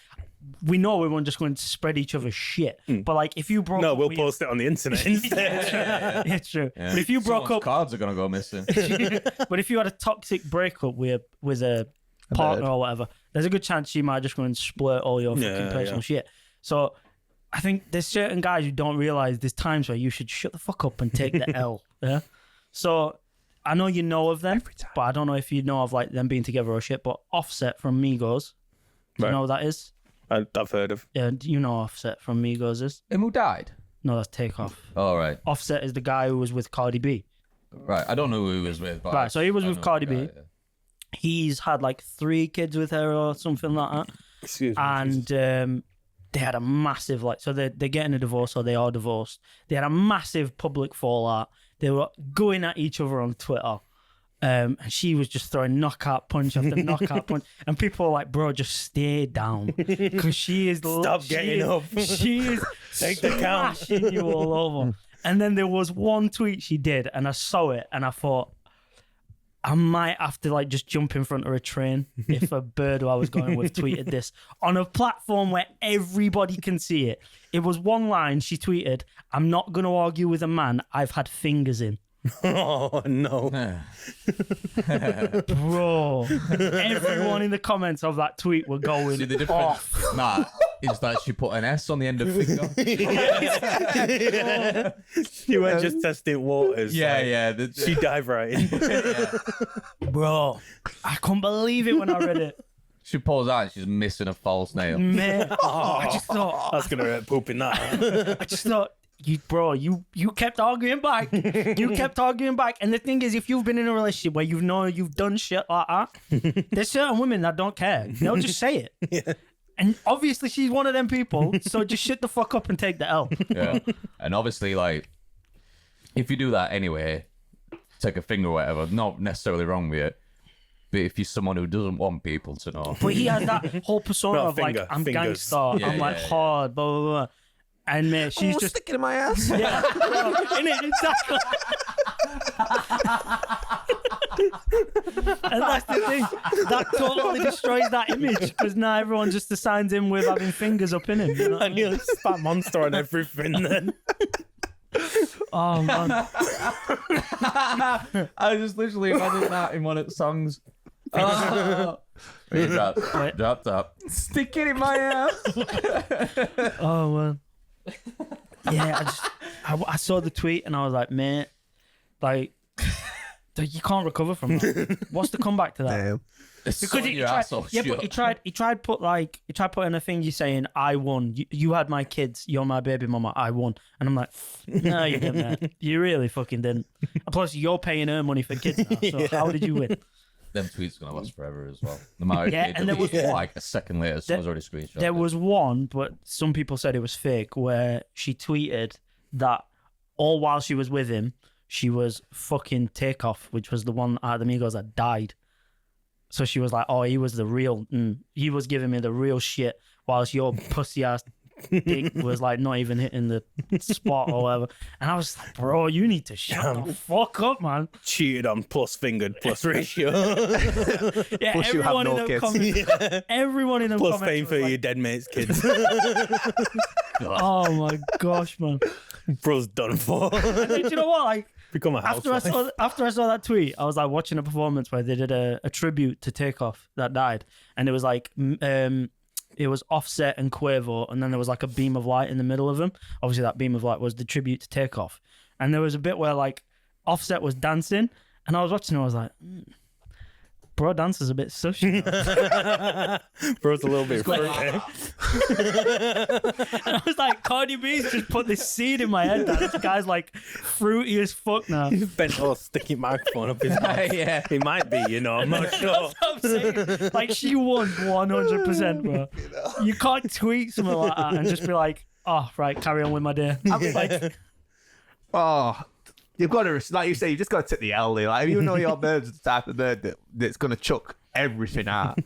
we know we weren't just going to spread each other's shit. But like if you broke No, up we'll with- post it on the internet instead. It's true. But if you broke Someone's up, cards are gonna go missing. but if you had a toxic breakup with a partner or whatever, there's a good chance she might just go and splurt all your fucking Yeah, personal yeah. shit. So I think there's certain guys who don't realize there's times where you should shut the fuck up and take the L. Yeah. So I know you know of them, but I don't know if you know of like them being together or shit. But Offset from Migos, do you Right. know what that is? I've heard of. Yeah, do you know Offset from Migos is? And who died? No, that's Takeoff. All right. Offset is the guy who was with Cardi B. Right. I don't know who he was with. But Right, so he was I with know Cardi the B. guy, yeah. He's had like 3 kids with her or something like that. Excuse me. And they had a massive like, so they're getting a divorce or they are divorced. They had a massive public fallout. They were going at each other on Twitter. And she was just throwing knockout punch after knockout punch, and people were like, "Bro, just stay down," because she is Stop getting up. She is Take the count. smashing you all over. And then there was one tweet she did, and I saw it, and I thought, I might have to like just jump in front of a train if a bird who I was going with tweeted this on a platform where everybody can see it. It was one line she tweeted, "I'm not going to argue with a man I've had fingers in." Oh no. Bro, everyone in the comments of that tweet were going See, the difference, off. Matt, is that she put an S on the end of finger. You were just testing waters. Yeah, like, yeah. She dived right in. Bro, I couldn't believe it when I read it. She pulls out and she's missing a false nail. Man, I just thought, That's gonna hurt pooping that. I just thought, you kept arguing back. You kept arguing back. And the thing is, if you've been in a relationship where you know you've done shit like that, there's certain women that don't care. They'll just say it. Yeah. And obviously she's one of them people, so just shut the fuck up and take the L. Yeah. And obviously, like, if you do that anyway, take a finger or whatever, not necessarily wrong with it. But if you're someone who doesn't want people to know, But he has that whole persona Well, of like, I'm fingers. gangster, Yeah, I'm like yeah, yeah. hard, blah, blah, blah. And she's just sticking in my ass. yeah, innit? Exactly. And that's the thing. That totally destroys that image because now everyone just assigns him with having fingers up in him. You know what I And mean? you spat monster on everything then. Oh man. I just literally imagined that in one of the songs. Oh. Drop top. Stick it in my ass. Oh man. Yeah, I saw the tweet and I was like, mate, like, you can't recover from that. What's the comeback to that? Damn. Because he tried, but he tried putting a thing you saying, I won. You had my kids. You're my baby mama. I won. And I'm like, no, you didn't. Man. You really fucking didn't. And plus, you're paying her money for kids now. So how did you win? Them tweets gonna last forever as well. No matter if Yeah, they and there delete was- it, like a second later, someone's already screenshot. There it. was one, but some people said it was fake, where she tweeted that all while she was with him, she was fucking Takeoff, which was the one out of the Migos that died. So she was like, oh, he was the real, he was giving me the real shit, whilst your pussy ass dick was like not even hitting the spot or whatever. And I was like, bro, you need to shut the fuck up, man. Cheated on plus fingered plus ratio. Yeah, Plus you have everyone no in the kids. comments, everyone in the Plus comments paying was for like, your dead mate's kids. oh my gosh, man. Bro's done for. And then, do you know what? Like, Become a after housewife. I saw that tweet, I was like watching a performance where they did a tribute to Takeoff that died, and it was like it was Offset and Quavo, and then there was like a beam of light in the middle of them. Obviously, that beam of light was the tribute to Takeoff, and there was a bit where like Offset was dancing, and I was watching, and I was like, bro, dances a bit sushi. Bro's a little bit fruity. And I was like, Cardi B's just put this seed in my head that this guy's like fruity as fuck now. Bent all sticky microphone up his mouth. Yeah. He might be, you know, I'm not sure. That's what I'm saying. Like, she won 100%, bro. You can't tweet something like that and just be like, oh, right, carry on with my day. I'm like, Oh, you've got to, like you say, you just got to take the L there. Like, even though your bird's the type of bird that's going to chuck everything out.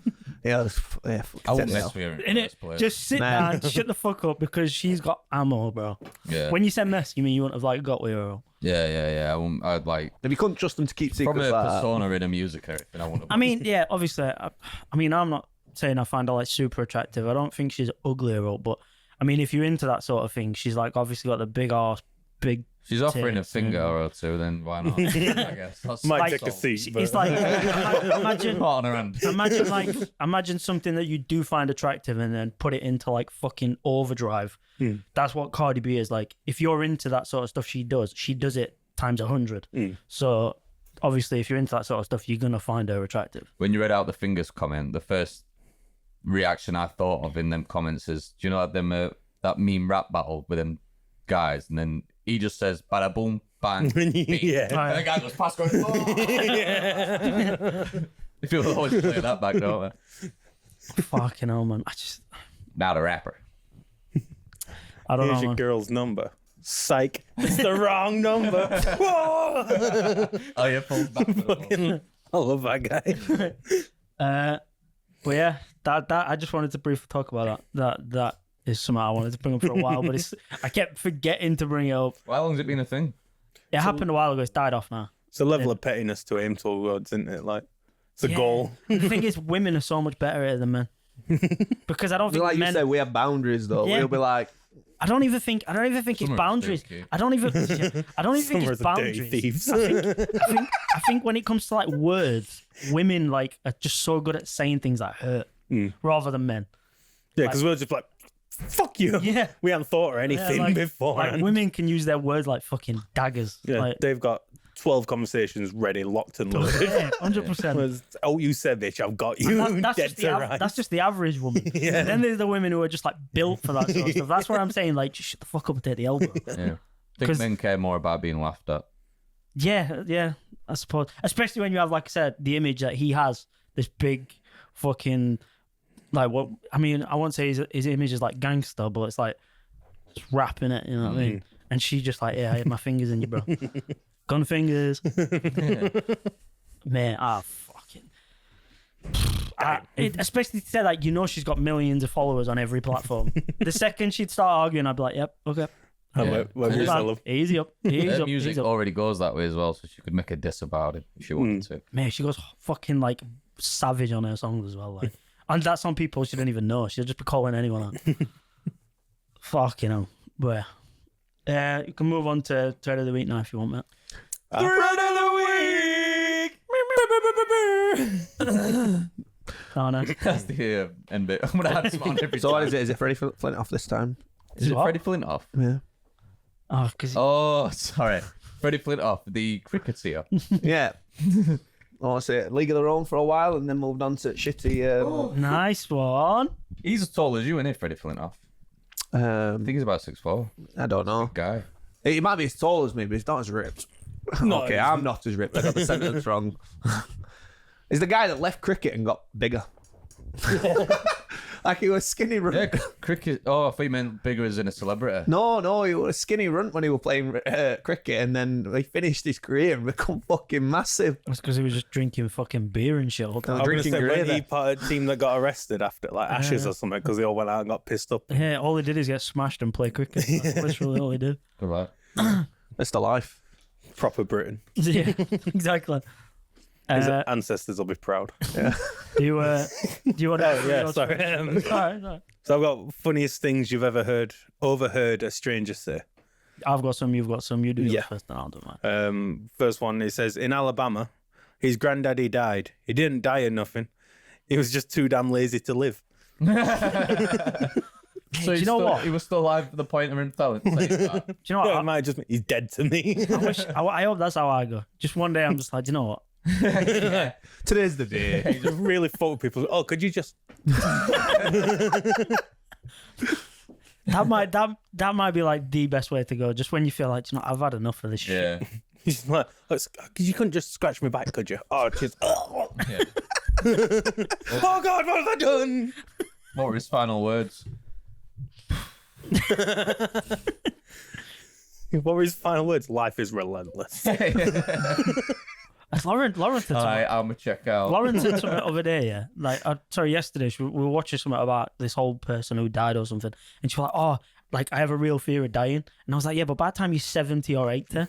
Yeah, I wouldn't mess with her in the in it, first place. just sit Man. down, shut the fuck up because she's got ammo, bro. Yeah. When you said mess, you mean you wouldn't have like got with her? Yeah. I'd like if you couldn't trust them to keep from secrets a like that. persona in a music or anything. I wouldn't. I mean, yeah, obviously. I mean, I'm not saying I find her like super attractive. I don't think she's ugly or all, but I mean, if you're into that sort of thing, she's like obviously got the big ass, big. she's offering a tits, finger yeah. or two, then why not? I guess. That's Might Like- take a seat, but It's like imagine. on her hand. Imagine something that you do find attractive and then put it into like fucking overdrive. That's what Cardi B is like. If you're into that sort of stuff, she does it times 100. So obviously, if you're into that sort of stuff, you're gonna find her attractive. When you read out the fingers comment, the first reaction I thought of in them comments is, do you know them that meme rap battle with them guys, and then he just says bada boom bang beat. yeah. And the guy goes past going, oh! People always play that back, don't they? Fucking hell, man. Not a rapper. I don't Here's know, your man. girl's number. Psych. It's the wrong number. Whoa! Oh, yeah, falls back. Fucking- I love that guy. But yeah, that I just wanted to briefly talk about that. That is something I wanted to bring up for a while, but I kept forgetting to bring it up. Well, how long's it been a thing? It happened a while ago. It's died off now. It's a level of pettiness to aim towards, isn't it? Like, it's a goal. The thing is, women are so much better at it than men. Because I don't think Like men. you said, we have boundaries though. Yeah. We'll be like, I don't even think it's Some are boundaries. still cute. I don't even think Some it's are the dirty boundaries. thieves. I think when it comes to like words, women like are just so good at saying things that hurt rather than men. Yeah, because we're just like, fuck you. Yeah. We hadn't thought or anything like beforehand. women can use their words like fucking daggers. Yeah, Like, they've got 12 conversations ready, locked and loaded. yeah, 100%. Whereas, oh, you said bitch, I've got you. That's, Dead just to rights. that's just the average woman. Yeah. And then there's the women who are just like built for that sort of stuff. That's where I'm saying like, just shut the fuck up and take the elbow. Yeah. I think 'Cause- men care more about being laughed at. Yeah, I suppose. Especially when you have, like I said, the image that he has, this big fucking, like, what, I mean, I won't say his image is like gangster, but it's like, just rapping it, you know what I mean? And she just like, yeah, I hit my fingers in you, bro. Gun fingers. Man, fucking. Especially to say like, you know, she's got millions of followers on every platform. The second she'd start arguing, I'd be like, yep, okay. Whatever you tell them. Easy up. Easy Her up. music Easy up. already goes that way as well, so she could make a diss about it if she wanted to. Man, she goes fucking like savage on her songs as well. Like, and that's on people she don't even know. She'll just be calling anyone out. Fuck, you know. But you can move on to Thread of the Week now if you want, mate. Thread of the week. Oh, no. That's the end bit. I'm gonna add some on every So what time. is it? Is it Freddie Flintoff this time? Is it What? Freddie Flintoff? Yeah. Oh, because Oh, sorry. Freddie Flintoff, the cricketer. Yeah. Oh, so League of Their Own for a while and then moved on to shitty. nice one. He's as tall as you, isn't he, Freddie Flintoff? I think he's about 6'4". I don't know. Guy. He might be as tall as me, but he's not as ripped. No, Okay, he's I'm not as ripped. I got the sentence wrong. He's the guy that left cricket and got bigger. Like he was skinny runt. Yeah, cricket. Oh, I thought you meant bigger as in a celebrity. No, he was a skinny runt when he was playing cricket, and then he finished his career and become fucking massive. That's because he was just drinking fucking beer and shit all the No, time. I was drinking gonna say, when gravy. he part of the team that got arrested after like Ashes or something because they all went out and got pissed up. Yeah, all he did is get smashed and play cricket. That's literally all he did. Good lad. That's the life. Proper Britain. Yeah, exactly. His ancestors will be proud. Do you want to? Yeah, sorry. Sorry. So I've got funniest things you've ever overheard a stranger say. I've got some. You've got some. You do yours Yeah. first, and I'll do mine. First one, he says, in Alabama, his granddaddy died. He didn't die of nothing. He was just too damn lazy to live. So do you know what? He was still alive at the point of him telling. Do you know what? Yeah, it might just mean he's dead to me. I hope that's how I go. Just one day, I'm just like, do you know what? Today's the day. Just really fuck with people. Oh, could you just... That might be like the best way to go. Just when you feel like, you know, I've had enough of this shit. Yeah. He's like, you couldn't just scratch my back, could you? Oh, just... Oh, Yeah. God, what have I done? What were his final words? What were his final words? Life is relentless. That's Lawrence said something. Alright, I'm gonna check out. Lawrence said something over there, yeah. Like, yesterday, we were watching something about this whole person who died or something, and she was like, "Oh, like I have a real fear of dying," and I was like, "Yeah, but by the time you're 70 or 80,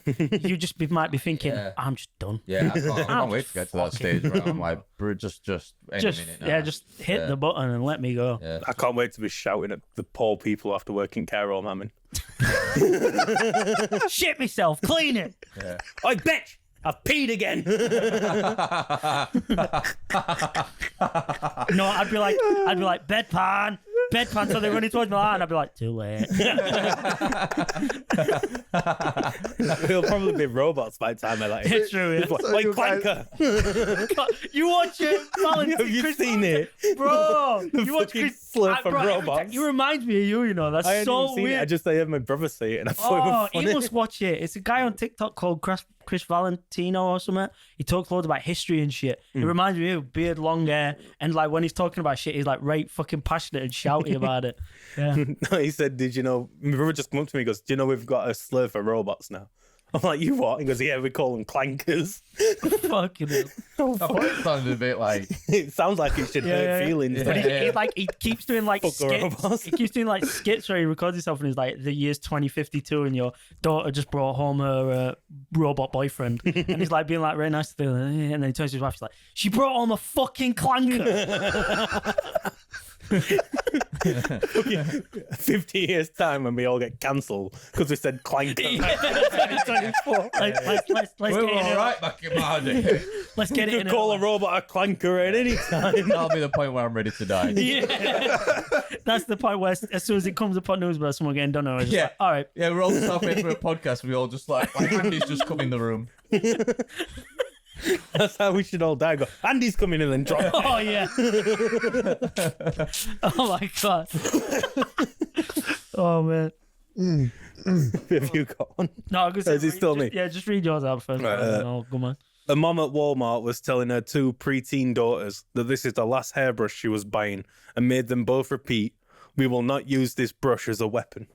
you just might be thinking, Yeah. I'm just done. Yeah, I can't wait to get to that stage where I'm like, bro, just any Just minute now. yeah, just hit the button and let me go." Yeah. I can't wait to be shouting at the poor people who have to work in care home, I mean. Shit myself, clean it. Yeah. Oi, bitch! I've peed again! No, I'd be like, bedpan. So they run it towards my line, and I'd be like, too late. It'll probably be robots by the time I like It's true, yeah. Like you guys- Clanker! You watch it, Valentine. Have you Chris seen Valentine. it? Bro? You watch fucking Chris slurp of bro, every robots. time- You remind me of you know. That's I hadn't so even seen weird. it. I heard my brother say it and I thought it Oh, was funny. you must watch it. It's a guy on TikTok called Chris Valentino or something. He talks loads about history and shit. It reminds me of beard, long hair, and like when he's talking about shit, he's like right fucking passionate and shouty about it. Yeah. No, he said, did you know, my brother just come up to me and goes, do you know we've got a slur for robots now? I'm like, you what? He goes, yeah, we call them clankers. Fucking hell. I thought it sounded a bit like It sounds like it should hurt feelings. But but he keeps doing like Fuck the skits. robots. He keeps doing like skits where he records himself and he's like, the year's 2052 and your daughter just brought home her robot boyfriend. And he's like being like very nice to them. And then he turns to his wife, he's like, she brought home a fucking clanker. 50 years' time when we all get cancelled because we said clanker. Let's we get were it in. alright back in my day. Let's get it You in. could call a robot a clanker at any time. That'll be the point where I'm ready to die. Yeah. That's the point where as soon as it comes upon news about someone getting done, I was just Yeah. like, all right. Yeah, we're all just halfway through a podcast. We all just like Andy's just come in the room. That's how we should all die. Go, Andy's coming in and drop. Oh, yeah. Oh, my God. Oh, man. Have you got one? No, I'm gonna Is it still me? Yeah, just read yours out first. Oh, come on. A mom at Walmart was telling her two preteen daughters that this is the last hairbrush she was buying and made them both repeat, "We will not use this brush as a weapon."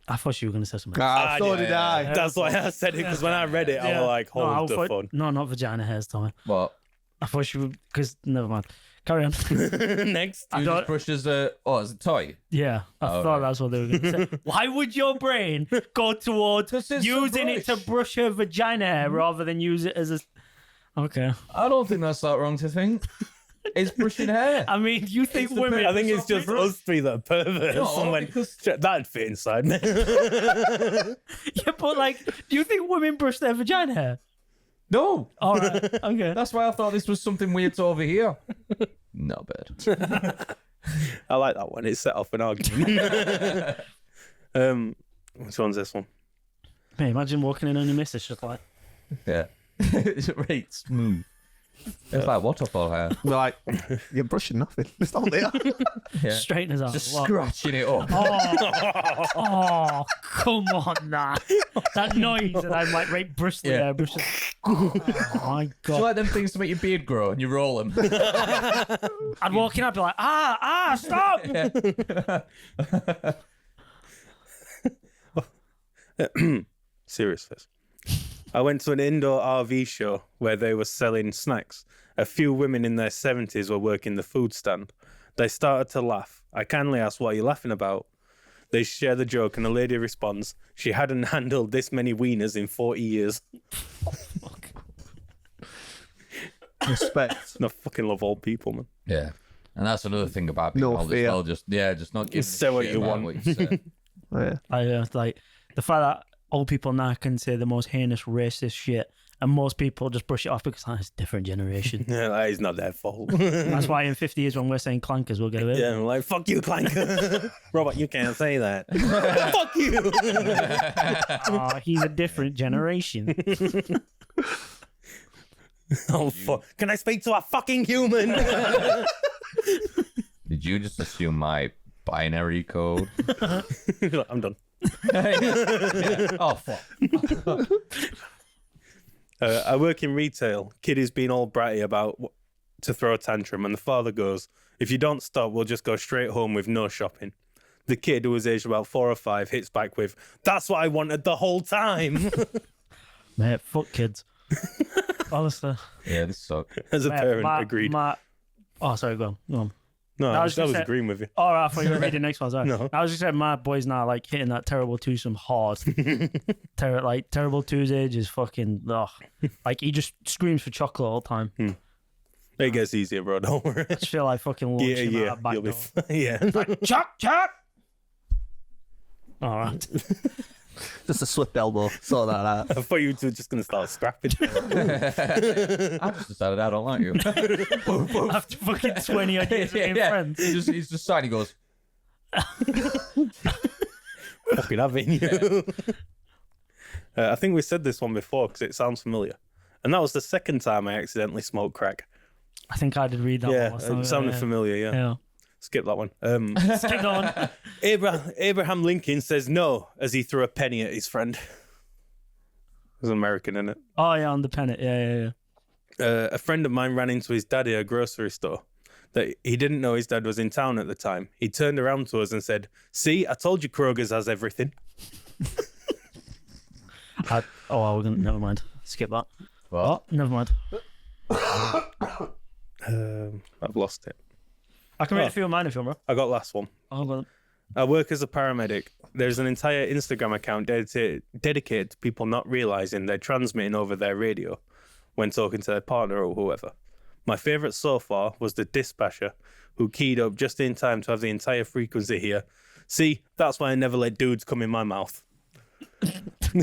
I thought you were going to say something. So did I. That's why I said it, because when I read it, I was like, hold the phone. No, not vagina hairs, Tommy. What? I thought you would, because never mind. Carry on. Next. I You don't- just brush as a it's a toy. Yeah, I thought that's what they were going to say. Why would your brain go towards it's a using it to brush. brush her vagina hair rather than use it as a... Okay. I don't think that's that wrong to think. It's brushing hair. I mean, you think It's the women... I think it's just us three that are perverts. No, Someone because- that'd fit inside me. Yeah, but like, do you think women brush their vagina hair? No, All right. Okay. that's why I thought this was something weird to overhear. Not bad. I like that one. It set off an argument. Which one's this one? Hey, imagine walking in on your missus just like... Yeah. It's right smooth. It's like waterfall hair. We're like, you're brushing nothing. It's not there. Yeah. Straighten us out. Just What? scratching it up. Oh, come on, that noise, and I'm like right bristly Yeah. there, bristly. Oh my Do you god! like them things to make your beard grow and you roll them? I'd walk in, I'd be like, stop! Serious face. I went to an indoor RV show where they were selling snacks. A few women in their 70s were working the food stand. They started to laugh. I kindly asked, "What are you laughing about?" They share the joke, and the lady responds, "She hadn't handled this many wieners in 40 years." Respect. And I fucking love old people, man. Yeah. And that's another thing about being No old fear. as well. Just not giving Say a what shit you about want. What you say. Yeah. I like the fact that old people now can say the most heinous racist shit, and most people just brush it off because it's a different generation. Yeah, that is not their fault. That's why in 50 years when we're saying clankers, we'll get away. with it. Yeah, I'm like, fuck you, Clanker. Robert, you can't say that. Fuck you. Oh, he's a different generation. Oh, fuck. Can I speak to a fucking human? Did you just assume my binary code? I'm done. Oh, fuck. I work in retail. Kid is being all bratty about to throw a tantrum, and the father goes, "If you don't stop, we'll just go straight home with no shopping." The kid, who was aged about 4 or 5, hits back with, "That's what I wanted the whole time." Mate, fuck kids. Honestly. Yeah, this sucks. As a Mate, parent, my- agreed. Oh, sorry, go on. No, I I was was gonna say- agreeing with you. All right, I thought you were reading the next one. Sorry. No. I was just saying my boy's now like hitting that terrible twosome hard. Terrible twos age is fucking ugh. Like he just screams for chocolate all the time. It gets easier, bro. Don't worry. I just feel like fucking launch Yeah, him yeah. out a back You'll be door. yeah. Chuck. All right. Just a swift elbow. Sort that out. I thought you two were just going to start scrapping. I just decided I don't like you. After fucking 20 odd years of being friends. He's just side. He goes, Fucking having you. I think we said this one before because it sounds familiar. And that was the second time I accidentally smoked crack. I think I did read that Yeah, one. it sounded familiar, yeah. Yeah. Skip that one. Stick on. Abraham Lincoln says no as he threw a penny at his friend. There's an American in it. Oh yeah, on the pennant. Yeah. A friend of mine ran into his daddy at a grocery store. That he didn't know his dad was in town at the time. He turned around to us and said, "See, I told you Kroger's has everything." Never mind. Skip that. "What?" Oh, never mind. I've lost it. I can read a few of mine if you want, I got last one. bro. Oh, well, I work as a paramedic. There's an entire Instagram account dedicated to people not realizing they're transmitting over their radio when talking to their partner or whoever. My favorite so far was the dispatcher who keyed up just in time to have the entire frequency here. See, that's why I never let dudes come in my mouth.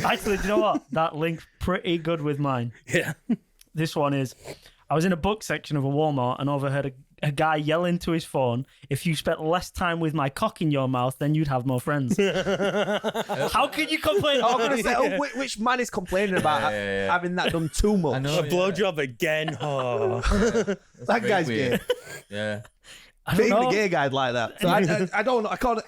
Actually, do you know what? That linked pretty good with mine. Yeah. This one is, I was in a book section of a Walmart and overheard a guy yell into his phone, "If you spent less time with my cock in your mouth, then you'd have more friends." How can you complain? I'm gonna say, which man is complaining about Yeah. having that done too much? I know. A blowjob again. Oh. That guy's weird. gay. Yeah. I don't Being know. the gay guy's like that. So I don't know. I can't.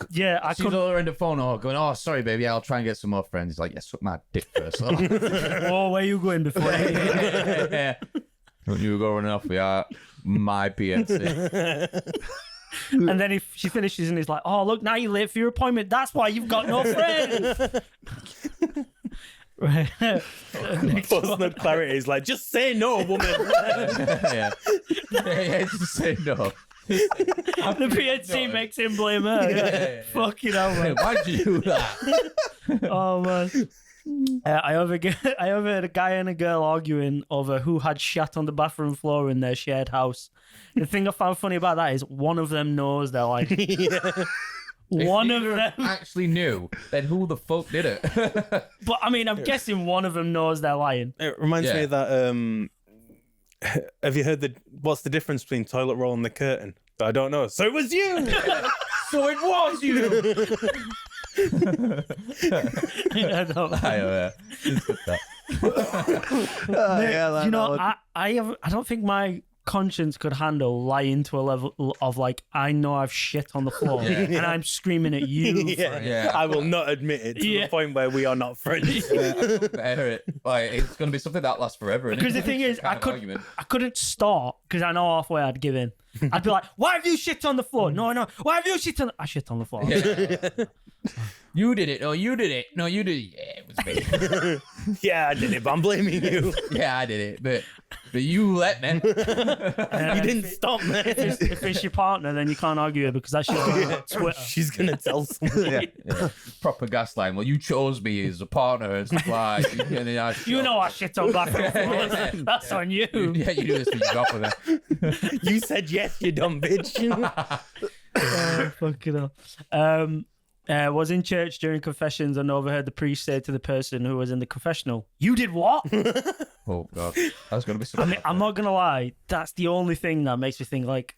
Yeah, I She's on could. the other end of the phone, going, "Oh, sorry, baby, I'll try and get some more friends." He's like, "Yeah, suck my dick first." Oh, where you going before? Yeah. Don't you go running off with my PNC. And then she finishes and he's like, "Oh, look, now you're late for your appointment. That's why you've got no friends." Right. Personal clarity is like, just say no, woman. yeah. Yeah, just say no. The PNC makes him blame her. Yeah. Fucking hell, man. Why'd you do that? Oh man. I overheard a guy and a girl arguing over who had shat on the bathroom floor in their shared house. The thing I found funny about that is one of them knows they're like. One of them actually knew, then who the fuck did it? But I mean, I'm guessing one of them knows they're lying. It reminds me of that. Have you heard what's the difference between toilet roll and the curtain? I don't know. So it was you. So it was you. I don't know. Yeah. It's good that. Yeah, You know, I don't think my conscience could handle lying to a level of like, I know I've shit on the floor and I'm screaming at you. Yeah. I will not admit it to the point where we are not friends. I hear it. Like, it's going to be something that lasts forever. Because the thing is, I couldn't stop because I know halfway I'd give in. I'd be like, why have you shit on the floor? No. Why have you shit on I shit on the floor. Yeah. You did it. No, you did it. No, you did it. Yeah, it was me. Yeah, I did it, but I'm blaming you. Yeah, I did it. But you let me. You didn't stop, man. If it's your partner, then you can't argue it because that's your Twitter. She's going to tell someone. Yeah. Proper gaslighting. Well, you chose me as a partner and stuff like. You know I shit on bathroom floors. That's on you. Yeah, you do this when you got with it. You said yes, you dumb bitch. Oh, fucking hell. Was in church during confessions and overheard the priest say to the person who was in the confessional, "You did what?" Oh god, that's gonna be. I mean, I'm not gonna lie. That's the only thing that makes me think like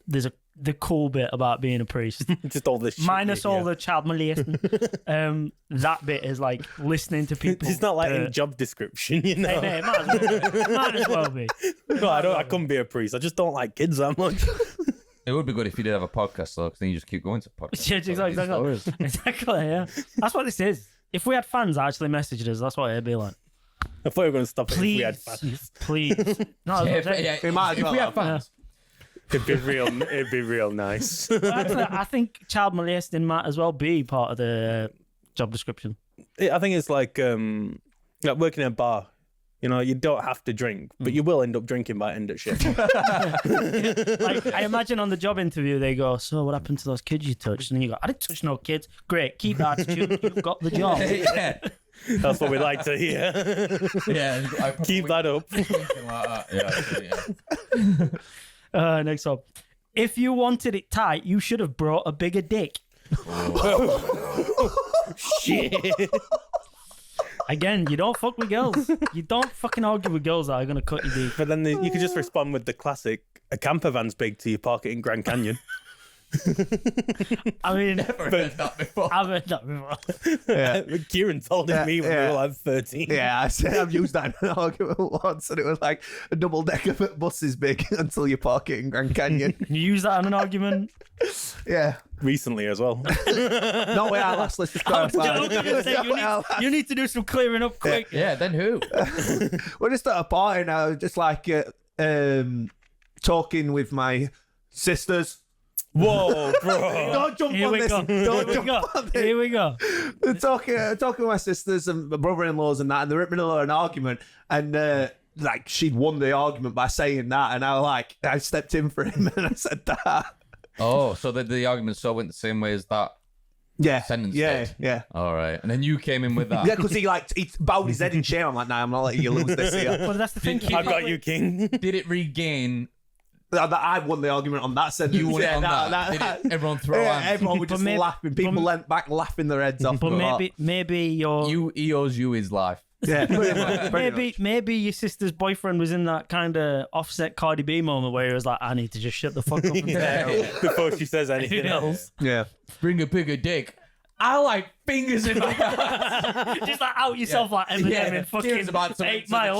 there's the cool bit about being a priest. Just all this shit. Minus all the child molesting. That bit is like listening to people. It's not like in job description, you know. Hey, mate, might as well be. No, I couldn't be a priest. I just don't like kids that much. It would be good if you did have a podcast, though, because then you just keep going to podcasts. Yeah, exactly. Yeah, that's what this is. If we had fans that actually messaged us, that's what it'd be like. I thought we were going to stop it if we had Please, fans. please. No, Yeah, We might as if well we had have. fans. It'd be real nice. actually, I think child molesting might as well be part of the job description. I think it's like working in a bar. You know, you don't have to drink, but you will end up drinking by end of shift. Like, I imagine on the job interview, they go, "So, what happened to those kids you touched?" And you go, "I didn't touch no kids." Great, keep that attitude. You've got the job. Yeah. That's what we like to hear. Yeah. I probably Keep that up. something like that. Yeah. Next up, if you wanted it tight, you should have brought a bigger dick. Shit. Again, you don't fuck with girls. You don't fucking argue with girls that are gonna cut you deep. But then you could just respond with the classic: a camper van's big till you park it in Grand Canyon. I mean, Never heard that before. I've heard that before. Kieran told it me when we were like 13. Yeah, I said I've used that in an argument once, and it was like a double decker bus is big until you park it in Grand Canyon. You use that in an argument. Yeah. Recently as well. Not way our last list is You need to do some clearing up quick. Yeah, then who? We're just at a party now, just like talking with my sisters. Whoa, bro. Don't jump Here on we this. go. Don't Here we jump go. on this. Here we go. talking with my sisters and my brother-in-laws and that, and they're in the middle of an argument, and like she'd won the argument by saying that, and I stepped in for him and I said that. Oh, so the argument went the same way as that Yeah, sentence yeah, did. yeah. All right, and then you came in with that. Yeah, because he bowed his head in shame. I'm like, nah, I'm not letting you lose this here. But that's the thing. I got you, King. Did it regain? That I won the argument on that sentence. You won it Yeah, on no, that. Did everyone throw yeah, hands? everyone was But just maybe- laughing. People leant back laughing their heads off. But maybe your He owes you his life. yeah, pretty much. maybe your sister's boyfriend was in that kind of offset Cardi B moment where he was like, I need to just shut the fuck up and Before she says anything else. Yeah. Bring a bigger dick. I like fingers in my ass. just like out yourself like Eminem in fucking Kieran's about to 8 Mile.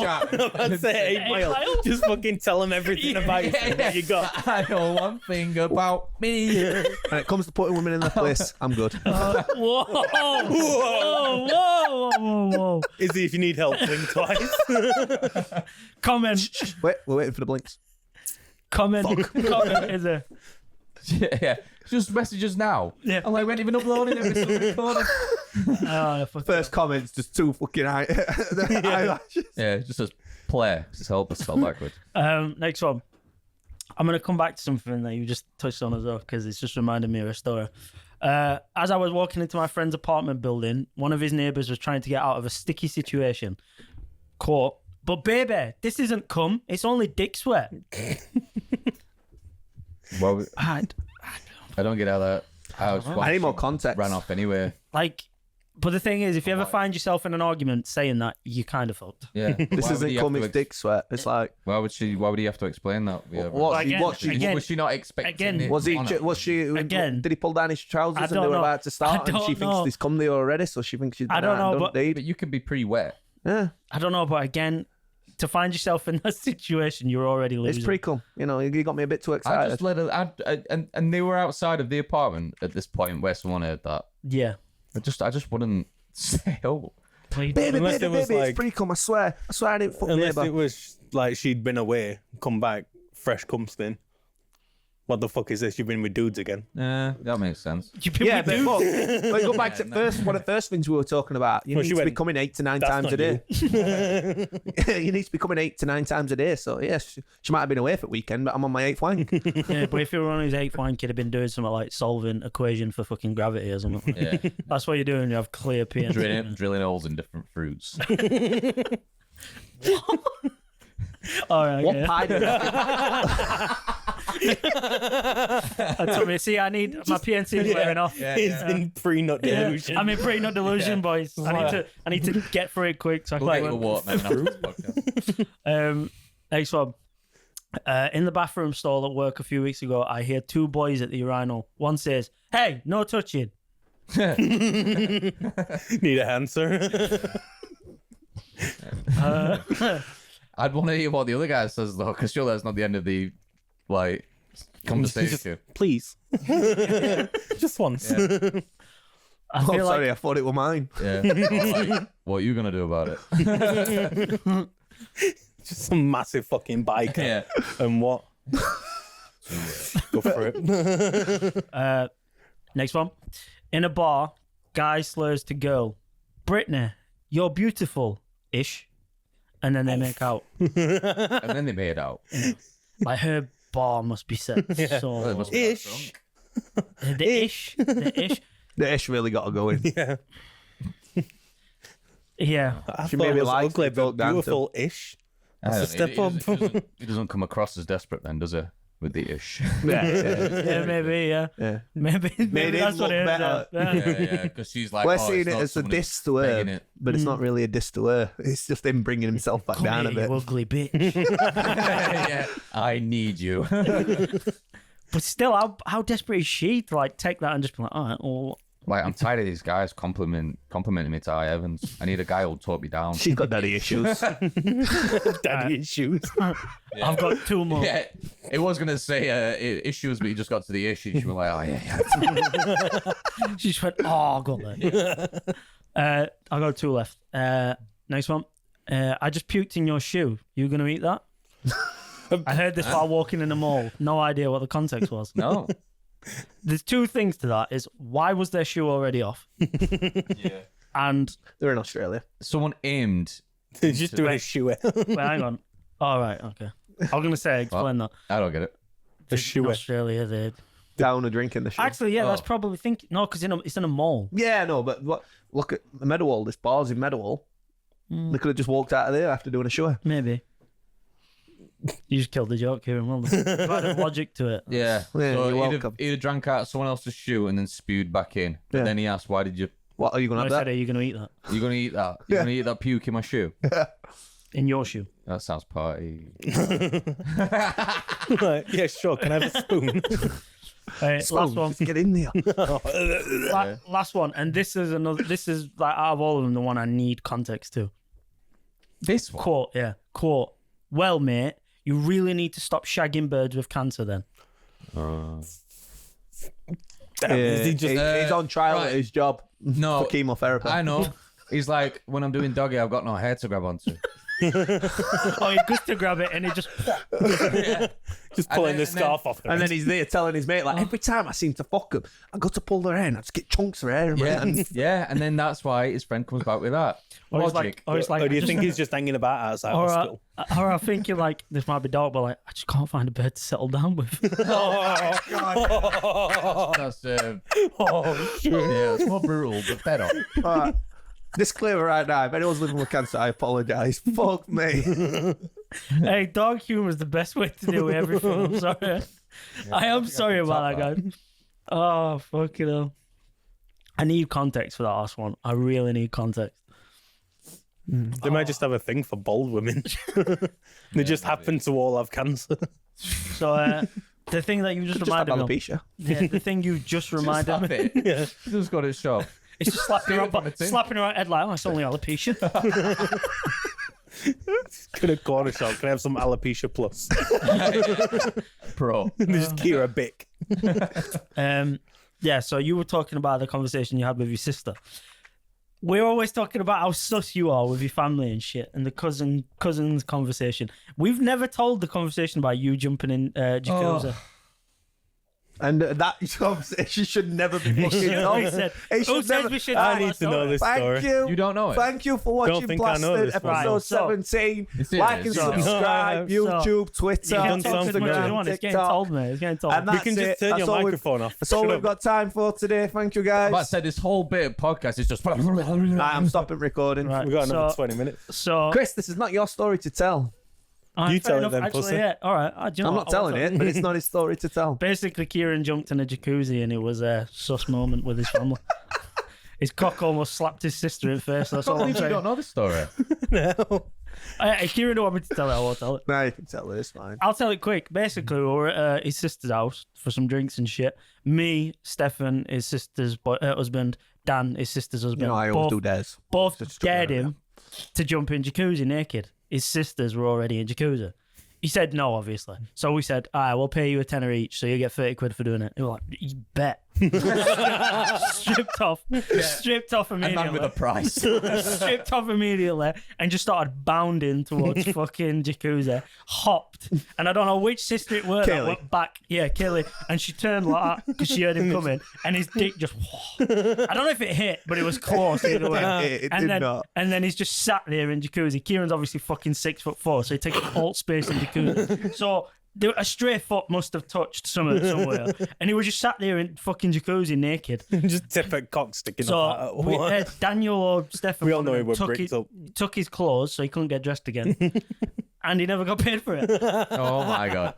I'd say 8 Mile. Mile? Just fucking tell them everything about yourself that you got. I know one thing about me. When it comes to putting women in their place, I'm good. Whoa, whoa, whoa, whoa, whoa. Izzy, if you need help, blink twice. Comment, Wait, we're waiting for the blinks. comment, is a Yeah. Just messages now. Yeah. I'm like, we ain't even uploading it. We're still recording. Oh, fuck. First comments, just two fucking eyelashes. Yeah, it just says play. Just help us spell backward. Next one. I'm going to come back to something that you just touched on as well because it's just reminded me of a story. As I was walking into my friend's apartment building, one of his neighbours was trying to get out of a sticky situation. Quote, "But baby, this isn't cum, it's only dick sweat." Well, I don't get how that. I need more context. Ran off anyway. like, but the thing is, if you ever find yourself in an argument saying that, you kind of fucked. Yeah. This isn't cum, it's dick sweat. It's like, Why would he have to explain that? Again, Was she not expecting again, it? was on her? Again. Did he pull down his I trousers and don't they were know. about to start I and she don't thinks know. he's come there already, so she thinks she's I don't know, but- But you can be pretty wet. yeah, I don't know, but again, to find yourself in that situation, you're already losing. it's pre-cum. You know, you got me a bit too I excited. just let her. And they were outside of the apartment at this point where someone heard that. Yeah. I just wouldn't say, oh. Baby, Unless baby, it was baby, like- it's pre-cum, I swear I didn't fuck Unless neighbour. it was like she'd been away, come back, fresh cum stain. What the fuck is this? You've been with dudes again. That makes sense. Yeah, but look, but go back to one of the first things we were talking about. You Well, need she to be went, coming 8 to 9 "That's times not a day. You need to be coming 8 to 9 times a day. So, yes, she might have been away for the weekend, but I'm on my 8th wank. Yeah, but if you were on his 8th wank, you'd have been doing something like solving equation for fucking gravity or something. Yeah. That's what you're doing. You have clear penis. drilling holes in different fruits. All right. What Yeah. pie did I told me, see, I need my PNC is wearing off. He's in pre-nut delusion. I'm in pre-nut delusion, boys. I need to get through it quick. So I We'll can get you a water, man, after this podcast. Next one. In the bathroom stall at work a few weeks ago, I hear two boys at the urinal. One says, "Hey, no touching." Need a answer. I'd want to hear what the other guy says though, because surely that's not the end of the conversation. Please. Just once. I Oh, feel sorry, like I thought it were mine. Yeah. Like, what are you gonna do about it? Just some massive fucking biker. Yeah. And what? Go for it. next one. In a bar, guy slurs to girl, "Brittany, you're beautiful," ish, and then they make out. And then they made out. Like her bar must be set so. Well, it must be Ish. The ish. The ish really got to go in. Yeah. Yeah. I She thought maybe it was likes ugly, to talk but down to. beautiful-ish. I That's a don't know, step up. He doesn't come across as desperate then, does he? With the ish. Yeah, Yeah, maybe, yeah. yeah. Maybe Made that's him what look it is. better. Yeah. Yeah, because she's like, We're oh, seeing it's it not as a someone diss to begging her, it. but it's not really a diss to her. It's just him bringing himself back Come down here, a bit. you ugly bitch. Yeah. I need you. But still, how desperate is she to like take that and just be like, all right, well, Like, I'm tired of these guys complimenting me to Ty Evans. I need a guy who'll talk me down. She's got daddy issues. Daddy issues. I've got two more. Yeah, it was gonna say issues, but you just got to the issue. She was like, "Oh yeah." She just went, oh, got that. I got two left. Next one. I just puked in your shoe. You gonna eat that? I heard this while walking in the mall. No idea what the context was. No. There's two things to that. Is why was their shoe already off? Yeah. And They're in Australia. Someone aimed. He's just doing his shoe. wait, hang on. All right, okay. I was gonna say explain that. I don't get it. The In shoe. Australia, they Down a drink in the shoe. actually, yeah, that's Oh. probably think no, because it's in a mall. Yeah, no, but look at Meadowhall. This bar's in Meadowhall. They could have just walked out of there after doing a show. Maybe. You just killed the joke here, well done. There's logic to it. Yeah. Yeah, So you're he'd welcome. have drank out someone else's shoe and then spewed back in. Yeah. And then he asked, "Why did you? What are you going I to said, have are you going to eat that You gonna eat that? You gonna eat that puke in my shoe?" in your shoe? That sounds party. Like, yeah, sure. Can I have a spoon? Last one. Get in there. Last one, and this is another. This is like out of all of them, the one I need context to. This one. Quote, yeah. Quote. Well, mate, you really need to stop shagging birds with cancer. Then Damn, is he just he's on trial right. at his job No, for chemotherapy. I know. He's like, when I'm doing doggy, I've got no hair to grab onto. Oh, he goes to grab it and he just. Just pulling then- the and scarf off. And then he's there telling his mate, like, every time I seem to fuck him, I go to pull their hair and I just get chunks of hair in my Yeah, hand. yeah, and then that's why his friend comes back with that. Or he's Logic. like, Or do you I think just- he's just hanging about outside or, the school? or I think you're like, this might be dark, but like, I just can't find a bed to settle down with. That's Oh, shit. yeah, it's more brutal, but better. Alright. Disclaimer right now, if anyone's living with cancer, I apologise. Fuck me. Hey, dog humor is the best way to deal with everything. I'm sorry. I am sorry about that, guys. Oh, fucking hell. I need context for that last one. I really need context. They might just have a thing for bald women. They just happen to all have cancer. So, the thing that you just Just have reminded me alopecia. of, yeah, the thing you just reminded Stop me, it. Just got it shot. it's just slapping her, Straight from a tin. slapping her on the head like, oh, it's only alopecia. Could have corner shop. Can I have some alopecia plus? Pro. They just keep her a bic. Yeah, so you were talking about the conversation you had with your sister. We're always talking about how sus you are with your family and shit, and the cousins conversation. We've never told the conversation about you jumping in jacuzzi. And that conversation should never be fucking He told. said, It who should says never- we should I tell need that to know story? this Thank story. you. You don't know it? Thank you for watching think I know Blasted this one. episode Right, so- 17. It's Like and serious. So- subscribe. So- YouTube, Twitter, You done can't talk as much as you Instagram, want. It's getting TikTok. told, mate. It's getting told. And We that's can just it. turn That's your all microphone off. That's all Shut we've up. got time for today. Thank you, guys. But I said this whole bit of podcast is just. Right, I'm stopping recording. Right. We got another So- 20 minutes. So, Chris, this is not your story to tell. You fair tell it enough, then, actually, pussy. yeah. All right. Do you know I'm what? not telling it, but it's not his story to tell. Basically, Kieran jumped in a jacuzzi and it was a sus moment with his family. His cock almost slapped his sister in the face. That's all I'm You saying. don't know the story. No. Kieran don't want me to tell it. I won't tell it. Nah, you can tell it. It's fine. I'll tell it quick. Basically, we were at his sister's house for some drinks and shit. Me, Stefan, his sister's husband, Dan, his sister's husband. You know, I always both, do dares. both Just dared chuck it out, him to jump in jacuzzi naked. His sisters were already in jacuzzi. He said no, obviously. So we said, all right, we'll pay you a tenner each, so you get 30 quid for doing it. He was like, you bet. Stripped off A man immediately. with a price. Stripped off immediately and just started bounding towards fucking jacuzzi. Hopped. And I don't know which sister it were that Kaylee. went back. Yeah, Kelly. And she turned like that because she heard him coming. And his dick just. I don't know if it hit, but it was close either way. It and did then, not. And then he's just sat there in jacuzzi. Kieran's obviously fucking 6'4", so he takes up all space in jacuzzi. So a stray foot must have touched somewhere. And he was just sat there in fucking jacuzzi naked. Just tip at cock sticking up. So Daniel or Stefan We all know he were took bricked his, up. took his clothes so he couldn't get dressed again. And he never got paid for it. Oh my god.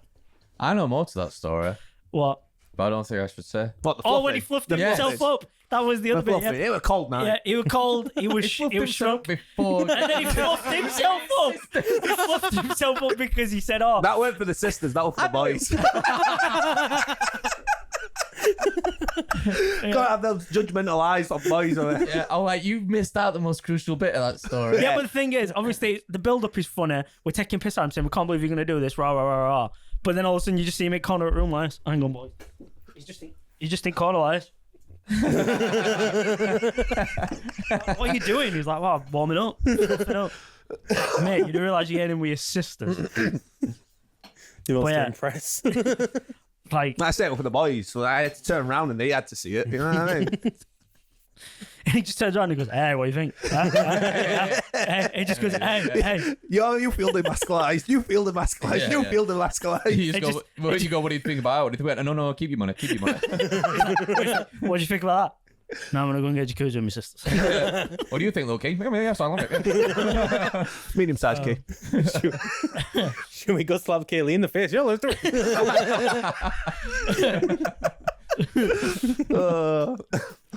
I know more to that story, What? but I don't think I should say. What, the Oh, when he fluffy? fluffed Yes. himself up. That was the other bit. Fluffy. Yeah. It was cold now. Yeah, he was cold. He was shrunk. before. And then he fluffed himself up. He fluffed himself up because he said, "Oh, That went for the sisters. That was for the boys. Can't have those judgmental eyes on boys. Are they? Yeah, oh, like you missed out the most crucial bit of that story. yeah." But the thing is, obviously, the build-up is funny. We're taking piss out of him, saying, "We can't believe you're going to do this." Rah rah rah rah. But then all of a sudden, you just see him in corner at room lights. Hang on, boys. He's just in corner lights. What are you doing? He's like, "Well, warming up, fluffing up." Mate, you do realise you're getting with your sisters. You must But yeah. impress. Like, I set it up for the boys, so I had to turn around and they had to see it. You know what I mean? and he just turns around and goes, "Hey, what do you think?" He just goes, "Hey." You feel demasculized. You feel demasculized. Yeah, you yeah. feel demasculized. You just It go, just- what do you think about it? No, no, keep your money, keep your money. What do you think about that? No, I'm gonna go and get jacuzzi with my sisters. What do you think, little king? Yes, I love it. Medium sized kid. Should we go slap Kaylee in the face? Yeah, let's do it.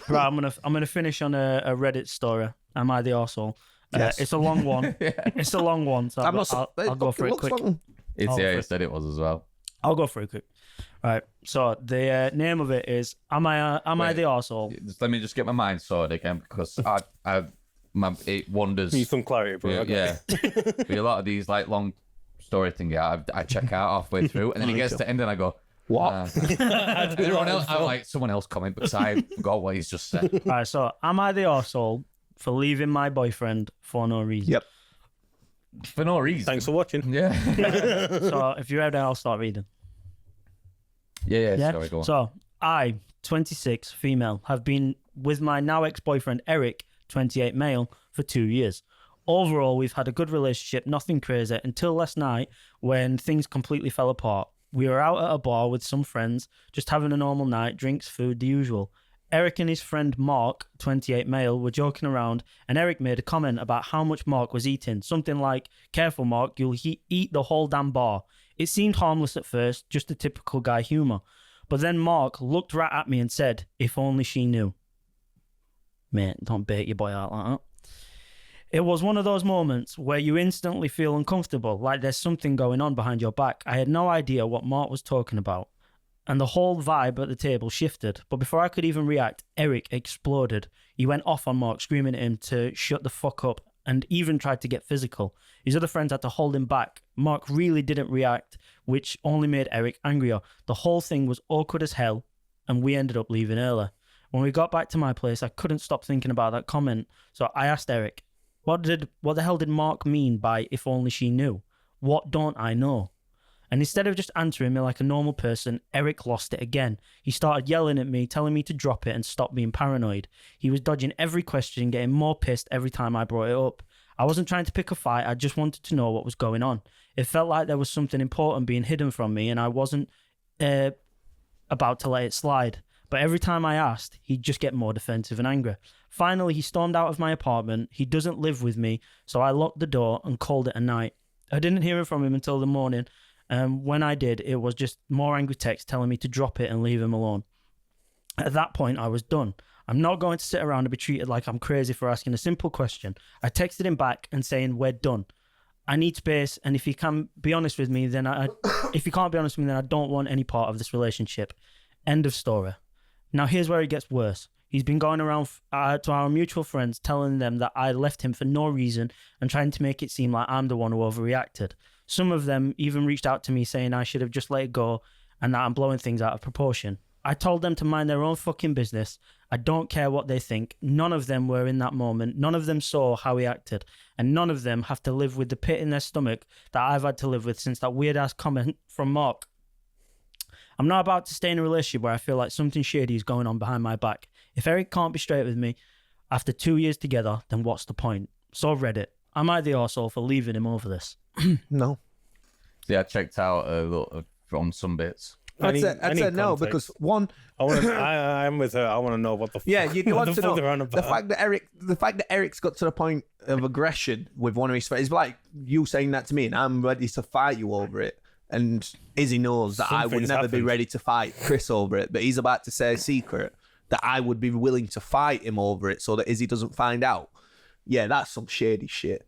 Right, I'm gonna finish on a Reddit story. Am I the arsehole? Yes. It's a long one. It's a long one, so I'm not. I'll go for it quick. It's Oh, yeah, for- he said it was as well. I'll go for it quick. Right. So the name of it is Am I Wait. the arsehole? Let me just get my mind sorted again because it wanders. Need some clarity, bro. Yeah, Okay. yeah. With a lot of these like long story thing, yeah, I check out halfway through, and then it gets to the end, and I go, What? everyone else, I'm like someone else comment because I forgot what he's just said. Right. So am I the arsehole for leaving my boyfriend for no reason? Yep. for no reason. Thanks for watching. Yeah. So if you're ready, I'll start reading. yeah. Yeah. Sorry, go on. So I, 26, female, have been with my now ex-boyfriend Eric, 28, male, for 2 years. Overall, we've had a good relationship, nothing crazy, until last night when things completely fell apart. We were out at a bar with some friends, just having a normal night, drinks, food, the usual. Eric and his friend Mark, 28, male, were joking around, and Eric made a comment about how much Mark was eating. Something like, "Careful, Mark, you'll eat the whole damn bar." It seemed harmless at first, just a typical guy humour. But then Mark looked right at me and said, "If only she knew." Mate, don't bait your boy out like that. It was one of those moments where you instantly feel uncomfortable, like there's something going on behind your back. I had no idea what Mark was talking about, and the whole vibe at the table shifted. But before I could even react, Eric exploded. He went off on Mark, screaming at him to shut the fuck up, and even tried to get physical. His other friends had to hold him back. Mark really didn't react, which only made Eric angrier. The whole thing was awkward as hell, and we ended up leaving early. When we got back to my place, I couldn't stop thinking about that comment. So I asked Eric, what the hell did Mark mean by "if only she knew"? What don't I know? And instead of just answering me like a normal person, Eric lost it again. He started yelling at me, telling me to drop it and stop being paranoid. He was dodging every question, getting more pissed every time I brought it up. I wasn't trying to pick a fight, I just wanted to know what was going on. It felt like there was something important being hidden from me, and I wasn't about to let it slide. But every time I asked, he'd just get more defensive and angry. Finally, he stormed out of my apartment. He doesn't live with me, so I locked the door and called it a night. I didn't hear from him until the morning. When I did, it was just more angry texts telling me to drop it and leave him alone. At that point, I was done. I'm not going to sit around and be treated like I'm crazy for asking a simple question. I texted him back and saying, "We're done. I need space, and if you can be honest with me, then if you can't be honest with me, then I don't want any part of this relationship." End of story. Now here's where it gets worse. He's been going around to our mutual friends telling them that I left him for no reason and trying to make it seem like I'm the one who overreacted. Some of them even reached out to me saying I should have just let it go and that I'm blowing things out of proportion. I told them to mind their own fucking business. I don't care what they think. None of them were in that moment. None of them saw how he acted. And none of them have to live with the pit in their stomach that I've had to live with since that weird-ass comment from Mark. I'm not about to stay in a relationship where I feel like something shady is going on behind my back. If Eric can't be straight with me after 2 years together, then what's the point? So Reddit, am I the arsehole for leaving him over this? No. Yeah, I checked out a lot on some bits. I'd say no, context. because one, I'm with her. I want to know what the yeah, you what want the to fuck they're on know about. the fact that Eric's got to the point of aggression with one of his friends. It's like you saying that to me, and I'm ready to fight you over it. And Izzy knows that I would Something's never be happened. ready to fight Chris over it, but he's about to say a secret that I would be willing to fight him over it so that Izzy doesn't find out. Yeah, that's some shady shit.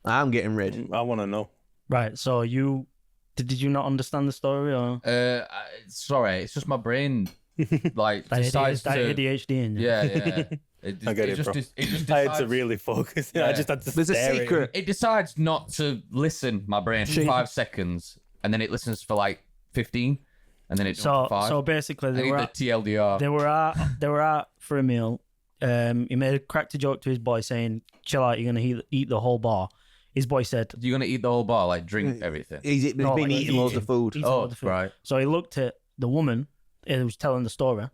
I'm getting rid. I want to know. Right, so did you not understand the story, or Sorry, it's just my brain like decides that to. ADHD in you? Yeah. It I get it, bro. just I had to decides, really focus. Yeah. I just had to There's a stare at him. secret. it decides not to listen. My brain for 5 seconds, and then it listens for like 15, and then it jumps to 5. So basically, I they need were the TLDR. they were out for a meal. He cracked a joke to his boy saying, "Chill out, you're gonna eat the whole bar." His boy said, You're gonna eat the whole bar, like drink everything. He's No, been like eating loads of food. eating Oh, all the food. right. So he looked at the woman who was telling the story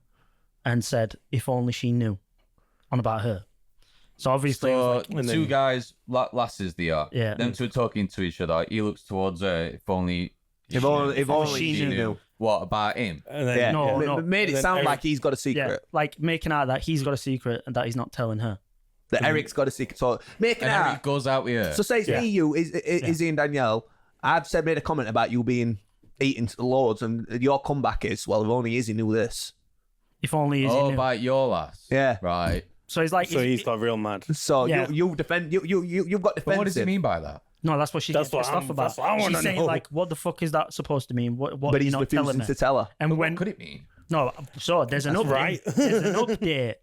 and said, "If only she knew," on about her. So obviously, it was So like, two guys, lasses they are. Yeah. Them two are talking to each other. He looks towards her. If only If only she she knew. knew. What about him? And then, Yeah, No, it no. made it Then sound Eric- like he's got a yeah, secret. like making out that he's got a secret and that he's not telling her. That Eric's got a secret. So making And out. Eric goes out with her. So say it's Yeah. me, you, Izzy and Danielle. I've made a comment about you being eating loads, and your comeback is, well, if only Izzy knew this. If only Izzy Oh, knew. about your lass. Yeah. Right. So he's like, So he's got real mad. So Yeah. you defend you've got defensive. But what does he mean by that? no, that's what she's That's getting what pissed I'm- off about. that's what I wanna She's saying know. like, what the fuck is that supposed to mean? What But are you he's not telling refusing me? to tell her. And But when what could it mean? no, so there's an That's update. right. There's an update.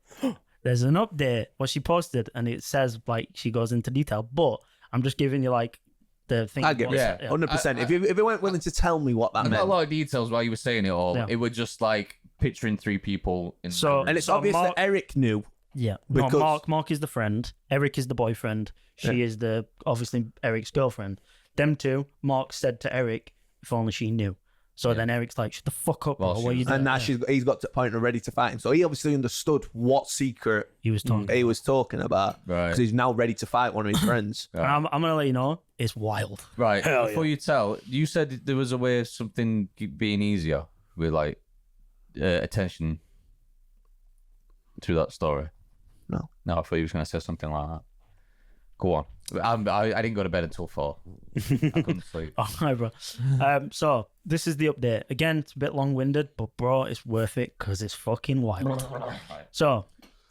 There's an update. What she posted, and it says like she goes into detail. But I'm just giving you like the thing. I get it. Yeah. 100%. If you weren't willing to tell me what that I got a meant. lot of details while you were saying it all. Yeah. It was just like picturing 3 people in So- the And it's So obvious Mark- that Eric knew Yeah. Because- No, Mark is the friend. Eric is the boyfriend. She is obviously Eric's girlfriend. Them two, Mark said to Eric, if only she knew. So then Eric's like, shut the fuck up, Well, bro. she What are you was- doing? And now Yeah. he's got to the point of ready to fight him. So he obviously understood what secret He was talking. he was talking about. Right. Because he's now ready to fight one of his friends. And I'm going to let you know, it's wild. Right. Hell Before you tell, you said there was a way of something being easier with like attention through that story. No. No, I thought you was going to say something like that. Go on. I didn't go to bed until 4. I couldn't sleep. All right, bro. So this is the update. Again, it's a bit long-winded, but bro, it's worth it because it's fucking wild. So,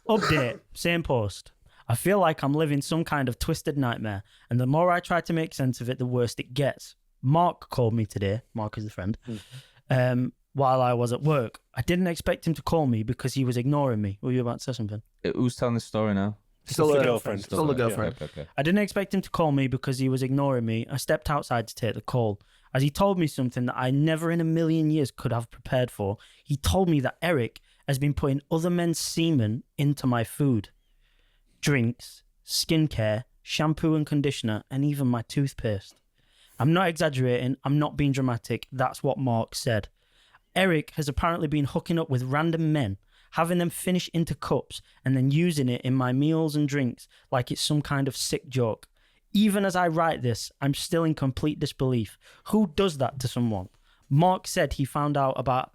update, same post. I feel like I'm living some kind of twisted nightmare, and the more I try to make sense of it, the worse it gets. Mark called me today. Mark is a friend. While I was at work, I didn't expect him to call me because he was ignoring me. Were you about to say something? Who's telling the story now? Still the a girlfriend. Still a girlfriend. Okay. I didn't expect him to call me because he was ignoring me. I stepped outside to take the call. As he told me something that I never in a million years could have prepared for, he told me that Eric has been putting other men's semen into my food, drinks, skincare, shampoo and conditioner, and even my toothpaste. I'm not exaggerating. I'm not being dramatic. That's what Mark said. Eric has apparently been hooking up with random men, having them finish into cups and then using it in my meals and drinks like it's some kind of sick joke. Even as I write this, I'm still in complete disbelief. Who does that to someone? Mark said he found out about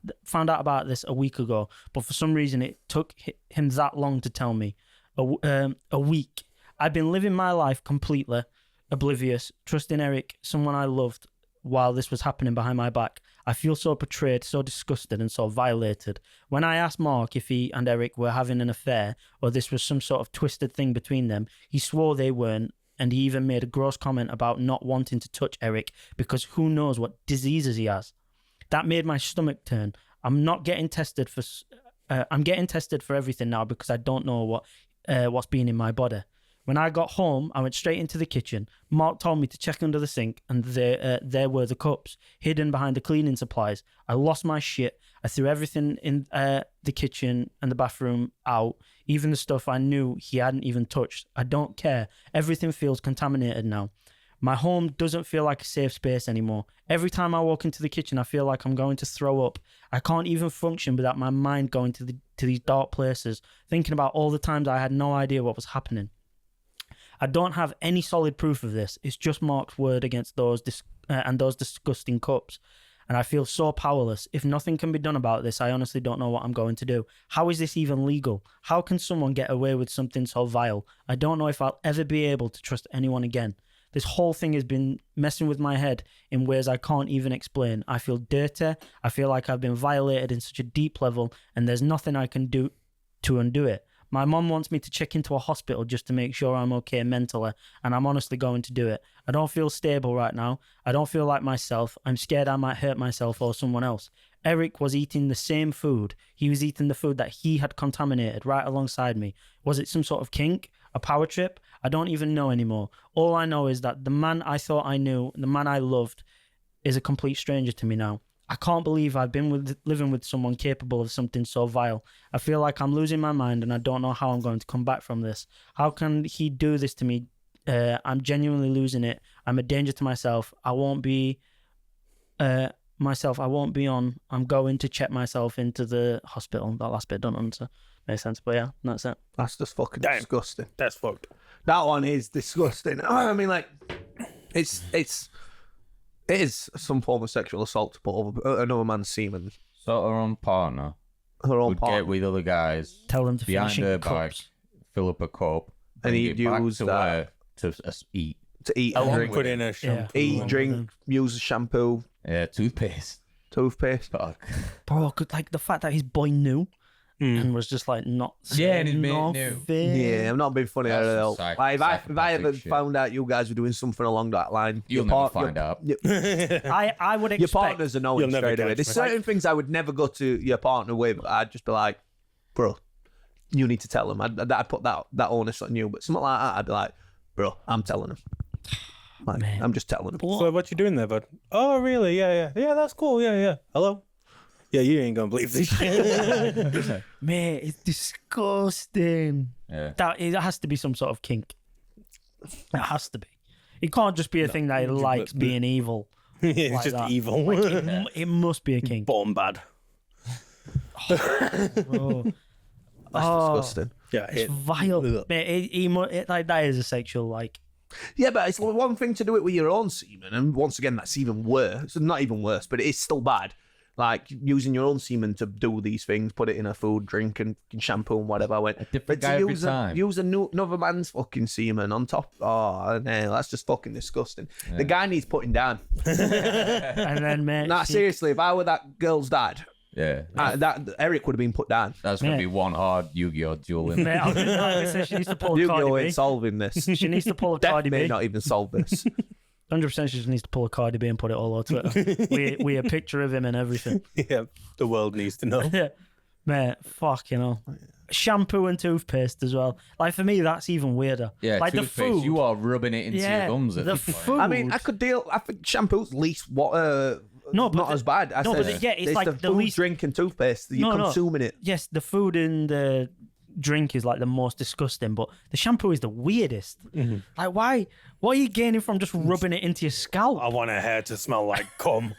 this a week ago, but for some reason it took him that long to tell me. A week. I've been living my life completely oblivious, trusting Eric, someone I loved, while this was happening behind my back. I feel so betrayed, so disgusted, and so violated. When I asked Mark if he and Eric were having an affair or this was some sort of twisted thing between them, he swore they weren't, and he even made a gross comment about not wanting to touch Eric because who knows what diseases he has. That made my stomach turn. I'm getting tested for everything now because I don't know what's been in my body. When I got home, I went straight into the kitchen. Mark told me to check under the sink, and there were the cups, hidden behind the cleaning supplies. I lost my shit. I threw everything in the kitchen and the bathroom out, even the stuff I knew he hadn't even touched. I don't care. Everything feels contaminated now. My home doesn't feel like a safe space anymore. Every time I walk into the kitchen, I feel like I'm going to throw up. I can't even function without my mind going to these dark places, thinking about all the times I had no idea what was happening. I don't have any solid proof of this. It's just Mark's word against those disgusting cups. And I feel so powerless. If nothing can be done about this, I honestly don't know what I'm going to do. How is this even legal? How can someone get away with something so vile? I don't know if I'll ever be able to trust anyone again. This whole thing has been messing with my head in ways I can't even explain. I feel dirty. I feel like I've been violated in such a deep level, and there's nothing I can do to undo it. My mom wants me to check into a hospital just to make sure I'm okay mentally, and I'm honestly going to do it. I don't feel stable right now. I don't feel like myself. I'm scared I might hurt myself or someone else. Eric was eating the same food. He was eating the food that he had contaminated right alongside me. Was it some sort of kink? A power trip? I don't even know anymore. All I know is that the man I thought I knew, the man I loved, is a complete stranger to me now. I can't believe I've been living with someone capable of something so vile. I feel like I'm losing my mind and I don't know how I'm going to come back from this. How can he do this to me? I'm genuinely losing it. I'm a danger to myself. I won't be on. I'm going to check myself into the hospital. That last bit don't answer. Makes sense, but yeah, that's it. That's just fucking Damn. disgusting. That's fucked. That one is disgusting. I mean, like, it is some form of sexual assault to put over another man's semen. So her own partner Her own would partner. get with other guys Tell them to behind finish her in back, cups. fill up a cup, And bring he'd it back use to that- her to eat. To eat I and won't drink. put in a shampoo. Eat, drink, use shampoo, Toothpaste. toothpaste. Fuck. Bro, like the fact that his boy knew and was just like not Yeah, and his saying mate knew. nothing. Yeah, I'm not being funny That's at some all. psych- Like, if I psychopathic ever shit. found out you guys were doing something along that line, You'll your never find out. I would Your expect. partners are knowing You'll never straight away. catch There's me. certain things I would never go to your partner with. I'd just be like, bro, you need to tell him. I'd put that onus on you. But something like that, I'd be like, bro, I'm telling him. Like, Man. I'm just telling him. So what you doing there, bud? Oh, really? Yeah. That's cool. Yeah. Hello? Yeah, you ain't gonna believe this shit. Man, it's disgusting. Yeah. That it has to be some sort of kink. It has to be. It can't just be a thing that he likes being evil. It's Like just that. evil. It must be a kink. Born bad. Bro. That's disgusting. Yeah, It's vile. Mate, like that is a sexual like. Yeah, but it's one thing to do it with your own semen, and once again, that's even worse. Not even worse, but it is still bad. Like using your own semen to do these things, put it in a food, drink, and shampoo and whatever. I went, different but guy to every use time. use another man's fucking semen on top. Oh no, that's just fucking disgusting. The guy needs putting down. And then, mate. Nah, seriously, if I were that girl's dad, Yeah. that Eric would have been put down. That's going to Yeah. be one hard Yu-Gi-Oh duel in Mate, I was gonna say she needs to pull a Yu-Gi-Oh Cardi ain't B. solving this. She needs to pull a Death Cardi may B. not even solve this. 100% she just needs to pull a Cardi B and put it all over Twitter. we a picture of him and everything. yeah, the world needs to know. Yeah. Mate, fuck, you know. Shampoo and toothpaste as well. Like, for me, that's even weirder. Yeah, like toothpaste. the food. You are rubbing it into yeah, your gums at the this point. food. I mean, I could deal. I think shampoo's least No, but not the- as bad. I no, said, but yeah, it's like the the food, least- drink, and toothpaste. You're No, no. consuming it. Yes, the food and the drink is like the most disgusting, but the shampoo is the weirdest. Like, why? What are you gaining from just rubbing it into your scalp? I want her hair to smell like cum.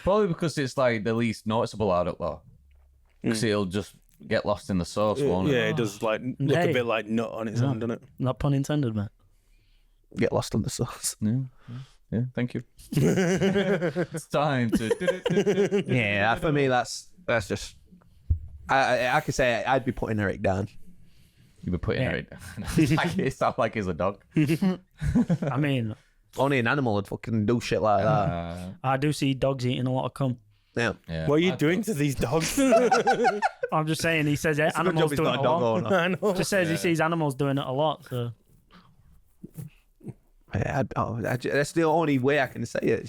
Probably because it's like the least noticeable out of though. Because it'll just get lost in the sauce, won't Yeah, it? it does like look Hey. a bit like nut on its own, doesn't it? Not pun intended, man. Get lost in the sauce. Yeah, thank you. It's time to. Yeah, for me, that's just. I could say I'd be putting Eric down. You were putting Yeah. it right. It sounds like he's a dog. I mean, Only an animal would fucking do shit like that. I do see dogs eating a lot of cum. Yeah. Yeah. What are you doing to these dogs? I'm just saying, he says It's a good animals job he's doing not it a a dog lot. owner. I know. Just says he sees animals doing it a lot. So That's the only way I can say it.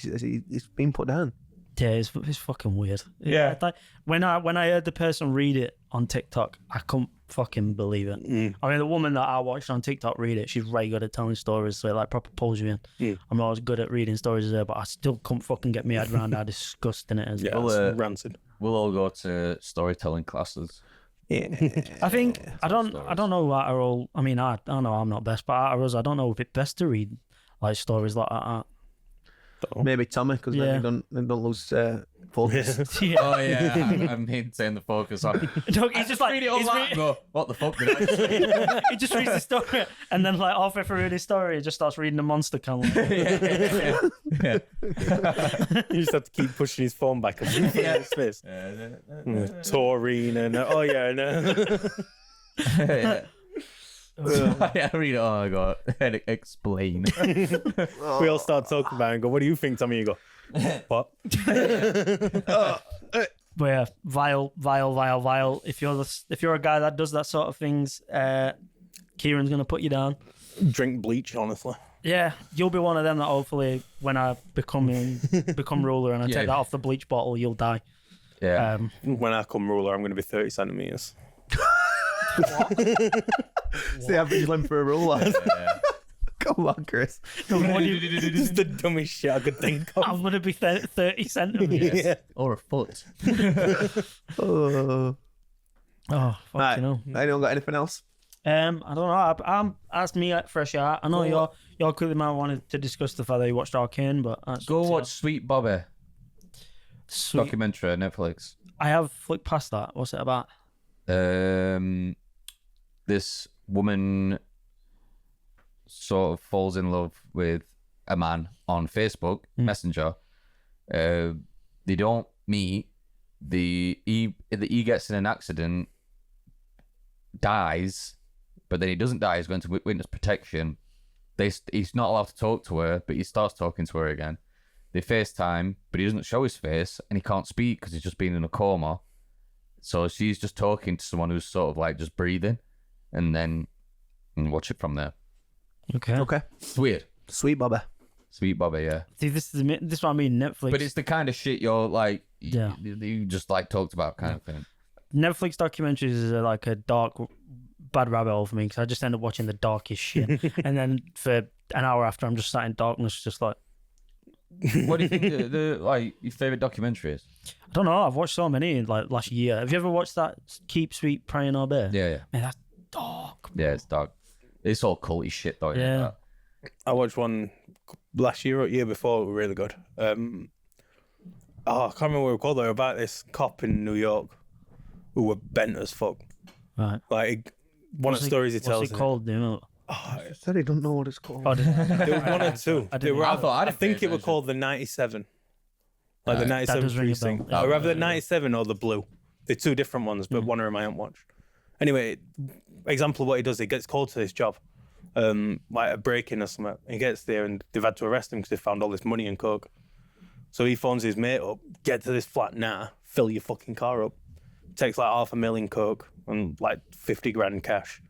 It's been put down. yeah, it's fucking weird. Yeah. Like, when I heard the person read it on TikTok, I couldn't fucking believe it. I mean, the woman that I watched on TikTok read it, she's very good at telling stories, so it like proper pulls you in. I'm not as good at reading stories as her, but I still couldn't fucking get my head around how disgusting it is. Yeah, Well, it's rancid. We'll all go to storytelling classes. Yeah. I think I don't know what are all. I mean, I don't know. I'm not best, but out of us, I don't know if it's best to read like stories like that. Maybe Tommy, because Yeah. then they don't lose focus. Yeah. Oh yeah, I'm maintaining the focus on it. No, he's just like Read it all he's that. re- Go, what the fuck did I say? he just reads the story, and then like halfway through his story, he just starts reading the monster can. yeah. You just have to keep pushing his phone back and put it in his face. Taurine and oh yeah, and I read it. Oh my god, explain. we all start talking about it and go, "What do you think, Tommy?" You go, "What?" But yeah, vile. If you're a guy that does that sort of things, Kieran's gonna put you down. Drink bleach, honestly. Yeah, you'll be one of them that hopefully, when I become ruler and I Yeah. take that off the bleach bottle, you'll die. Yeah. When I come ruler, I'm going to be 30 centimeters. It's the average length for a ruler. Come on, Chris. This is the dumbest shit I could think of. I'm gonna be 30 centimeters. Yeah. Or a foot. Oh. Oh, fuck, Right. you know. Anyone got anything else? I don't know. I'm asked me for a shout. I know you're clearly might wanted to discuss the fact that you watched Arcane, but that's, Go watch Sweet Bobby Sweet. documentary on Netflix. I have flicked past that. What's it about? This woman sort of falls in love with a man on Facebook Messenger. They don't meet. He gets in an accident, dies, but then he doesn't die. He's going to witness protection. He's not allowed to talk to her, but he starts talking to her again. They FaceTime, but he doesn't show his face, and he can't speak because he's just been in a coma. So she's just talking to someone who's sort of like just breathing, and then watch it from there. Okay. Okay. It's weird. Sweet Bobby. Sweet Bobby, yeah. See, this is what I mean. Netflix. But it's the kind of shit you're like, Yeah. you just like talked about kind of thing. Netflix documentaries is like a dark, bad rabbit hole for me because I just end up watching the darkest shit, and then for an hour after, I'm just sat in darkness, just like What do you think the like your favorite documentary is? I don't know. I've watched so many like last year. Have you ever watched that Keep Sweet, Pray and Obey? Yeah, yeah. Man, dark. Yeah, it's dark. It's all culty shit though. Yeah. I watched one last year or year before. It was really good. I can't remember what it was called. They were about this cop in New York who were bent as fuck. Right. Like one of the stories he tells. What's it called? Do you know? I said he don't know what it's called. Oh, There was one or two. I They didn't were, know. I think it was called the 97. Like the Right. 97 does ring a precinct. bell. Or either the 97 or the blue. They're two different ones, but one of them I haven't watched. Anyway, example of what he does, he gets called to this job. Like a break-in or something. He gets there and they've had to arrest him because they found all this money and coke. So he phones his mate up, get to this flat now, fill your fucking car up. Takes like $500,000 coke and like 50 grand cash.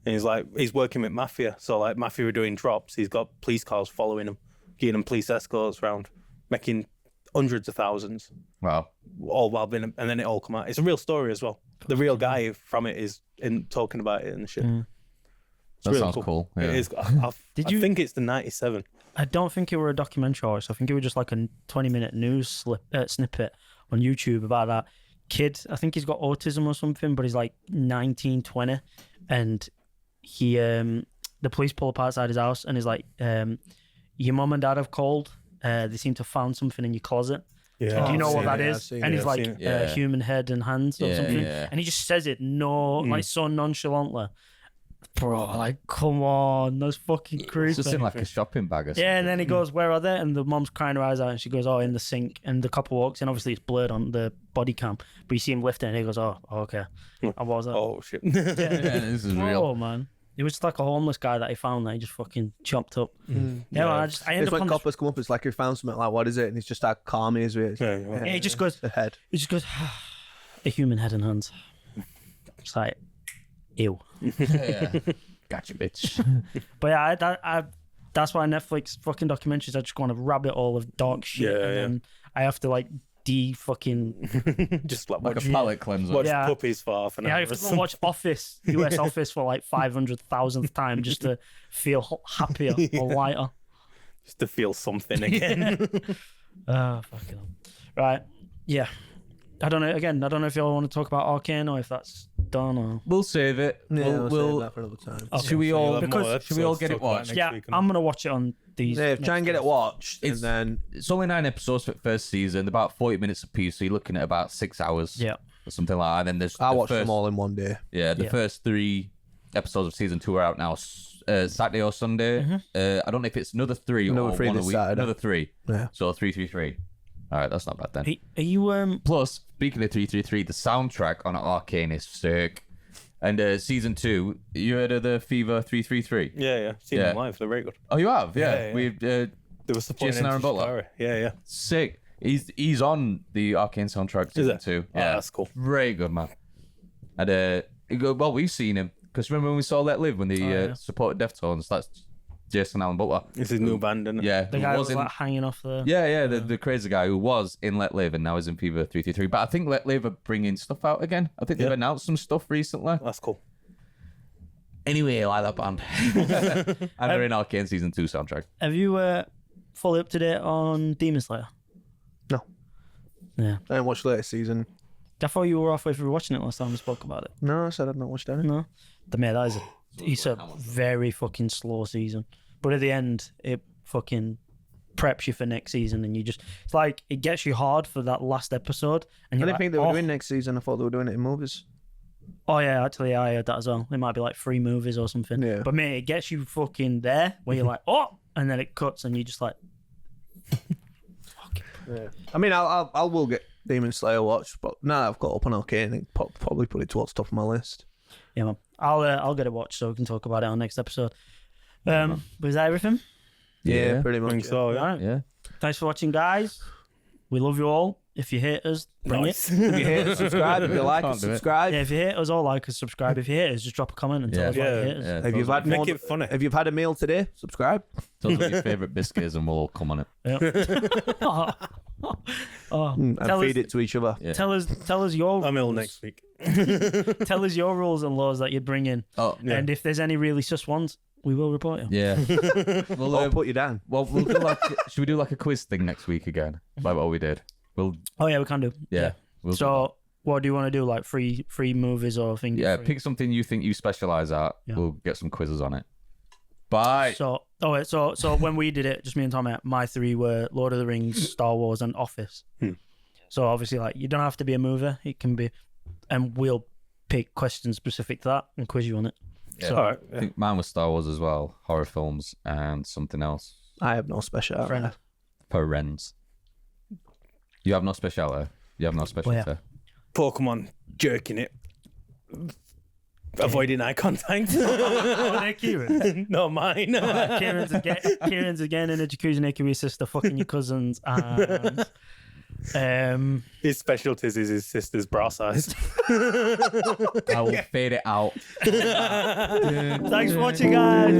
And he's like, he's working with mafia. So like mafia are doing drops. He's got police cars following him, getting him police escorts around, making hundreds of thousands, Wow. all while being, and then it all come out. It's a real story as well. The real guy from it is in talking about it and shit. It's That sounds cool. Yeah. It is. I you- think it's the 97. I don't think it were a documentary. I think it was just like a 20-minute news snippet on YouTube about that kid. I think he's got autism or something, but he's like 19, 20, and he the police pull up outside his house and he's like, your mum and dad have called. They seem to have found something in your closet. Yeah. Do you know I've what seen that it. is? I've seen And it. he's I've like seen it. Yeah. human head and hands or Yeah, something. yeah. And he just says it like so nonchalantly. Bro, like, come on, that's fucking It's creepy. just in like a shopping bag or something. Yeah, and then he goes, "Where are they?" And the mom's crying her eyes out, and she goes, "Oh, in the sink." And the couple walks in. Obviously, it's blurred on the body cam, but you see him lifting, and he goes, "Oh, okay." And what was that? Oh shit. Yeah, this is real. Oh man, it was just like a homeless guy that he found that he just fucking chopped up. Yeah, man, I It's ended up when on this, coppers come up, it's like he found something like, what is it? And he's just how calm he is with it. Yeah, yeah. yeah, he just goes, The head. a human head and hands. It's like, ew. Yeah. Gotcha, bitch. But yeah, that's why Netflix fucking documentaries. I just go on a rabbit hole of dark shit, Yeah, and yeah. then I have to like fucking Just like Like watch, a palate cleanser. watch Yeah. puppies for half an yeah. I hour. have to go and watch Office, US Office for like 500,000th time just to feel happier or lighter. Just to feel something again. Oh fucking hell. Right, yeah. I don't know. Again, I don't know if y'all want to talk about Arcane or if that's done or. We'll save it. Yeah, we'll save that for another time. Okay. should we So you'll all have more because- should we all episodes get to it talk about watched? next Yeah, week, I'm gonna watch it on these. Yeah, try and get it watched, It's- and then It's only 9 episodes for the first season, about 40 minutes apiece, so you're looking at about 6 hours. Yeah. Or something like that. And then there's I the watched first, them all in one day. Yeah, the Yeah. first 3 episodes of season 2 are out now. Saturday or Sunday. I don't know if it's another 3 Another or 3 one a this week. Saturday. Another 3. Yeah. So 333. All right, that's not bad then. Are you Plus, speaking of 333, the soundtrack on Arcane is sick. And season 2, you heard of the Fever 333? Yeah, yeah. Seen Yeah. them live. They're very good. Oh, you have? Yeah. Yeah, yeah. We've They were supporting Jason Aaron Enter Butler. Shikari. Yeah, yeah. sick. He's on the Arcane soundtrack Is season it? 2. Oh, that's cool. Very good, man. And well, we've seen him because remember when we saw Let Live when they yeah. supported Deftones? That's Jason Allen Butler. It's his new band, isn't it? Yeah, the who guy was was in. like hanging off the? Yeah, the crazy guy who was in Let Live and now is in Fever 333. But I think Let Live are bringing stuff out again. I think they've Yeah. announced some stuff recently. That's cool. Anyway, I like that band. And they're in Arcane season 2 soundtrack. Have you fully up to date on Demon Slayer? No. Yeah. I didn't watch the latest season. I thought you were halfway through watching it last time we spoke about it. No, I said I'd not watched any. No, the mate, that is it's a very fucking slow season. But at the end, it fucking preps you for next season, and it's like it gets you hard for that last episode. And I you're didn't like, think they were oh, doing next season. I thought they were doing it in movies. Oh yeah, actually, I heard that as well. It might be like 3 movies or something. Yeah. But mate, it gets you fucking there where you're like, oh, and then it cuts, and you're just like, Yeah. I mean, I will get Demon Slayer watched, but now I've got up on Arcane, I think probably put it towards the top of my list. yeah, man. I'll get it watched so we can talk about it on next episode. But is that everything? Yeah, pretty I much. think so, yeah. All right. Yeah. Thanks for watching, guys. We love you all. If you hate us, bring Nice. it. If you hate us, subscribe. If you like us, Can't do it. subscribe. Yeah, if you hate us, all like us, subscribe. If you hate us, just drop a comment and tell us why Yeah. you hate us. Yeah, If you've had Make more, it funny. if you've had a meal today, subscribe. tell us what your favourite biscuit is and we'll all come on it. Oh, And tell feed us, it to each other. Yeah. tell us your I'm ill rules. next week. Tell us your rules and laws that you'd bring in, Oh, Yeah. and if there's any really sus ones, we will report you. yeah. We'll, Or put you down. well, we'll do like. Should we do like a quiz thing next week again? Like what we did. We'll. Oh yeah, we can do. Yeah. We'll do So what do you want to do? Like free movies or things? Yeah, free? pick something you think you specialize at. Yeah. We'll get some quizzes on it. Bye. So, so when we did it, just me and Tommy, my 3 were Lord of the Rings, Star Wars, and Office. So obviously, like, you don't have to be a mover. It can be, and we'll pick questions specific to that and quiz you on it. Yeah. So, All right. I think mine was Star Wars as well, horror films, and something else. I have no special. Friend. Friends. You have no speciality. You have no specialty. Pokemon jerking it. Avoiding eye contact. oh, they're Kieran. Not mine. Kieran's again in a jacuzzi naked with his sister, fucking your cousins, and His specialties is his sister's bra size. I will fade it out. thanks for watching, guys.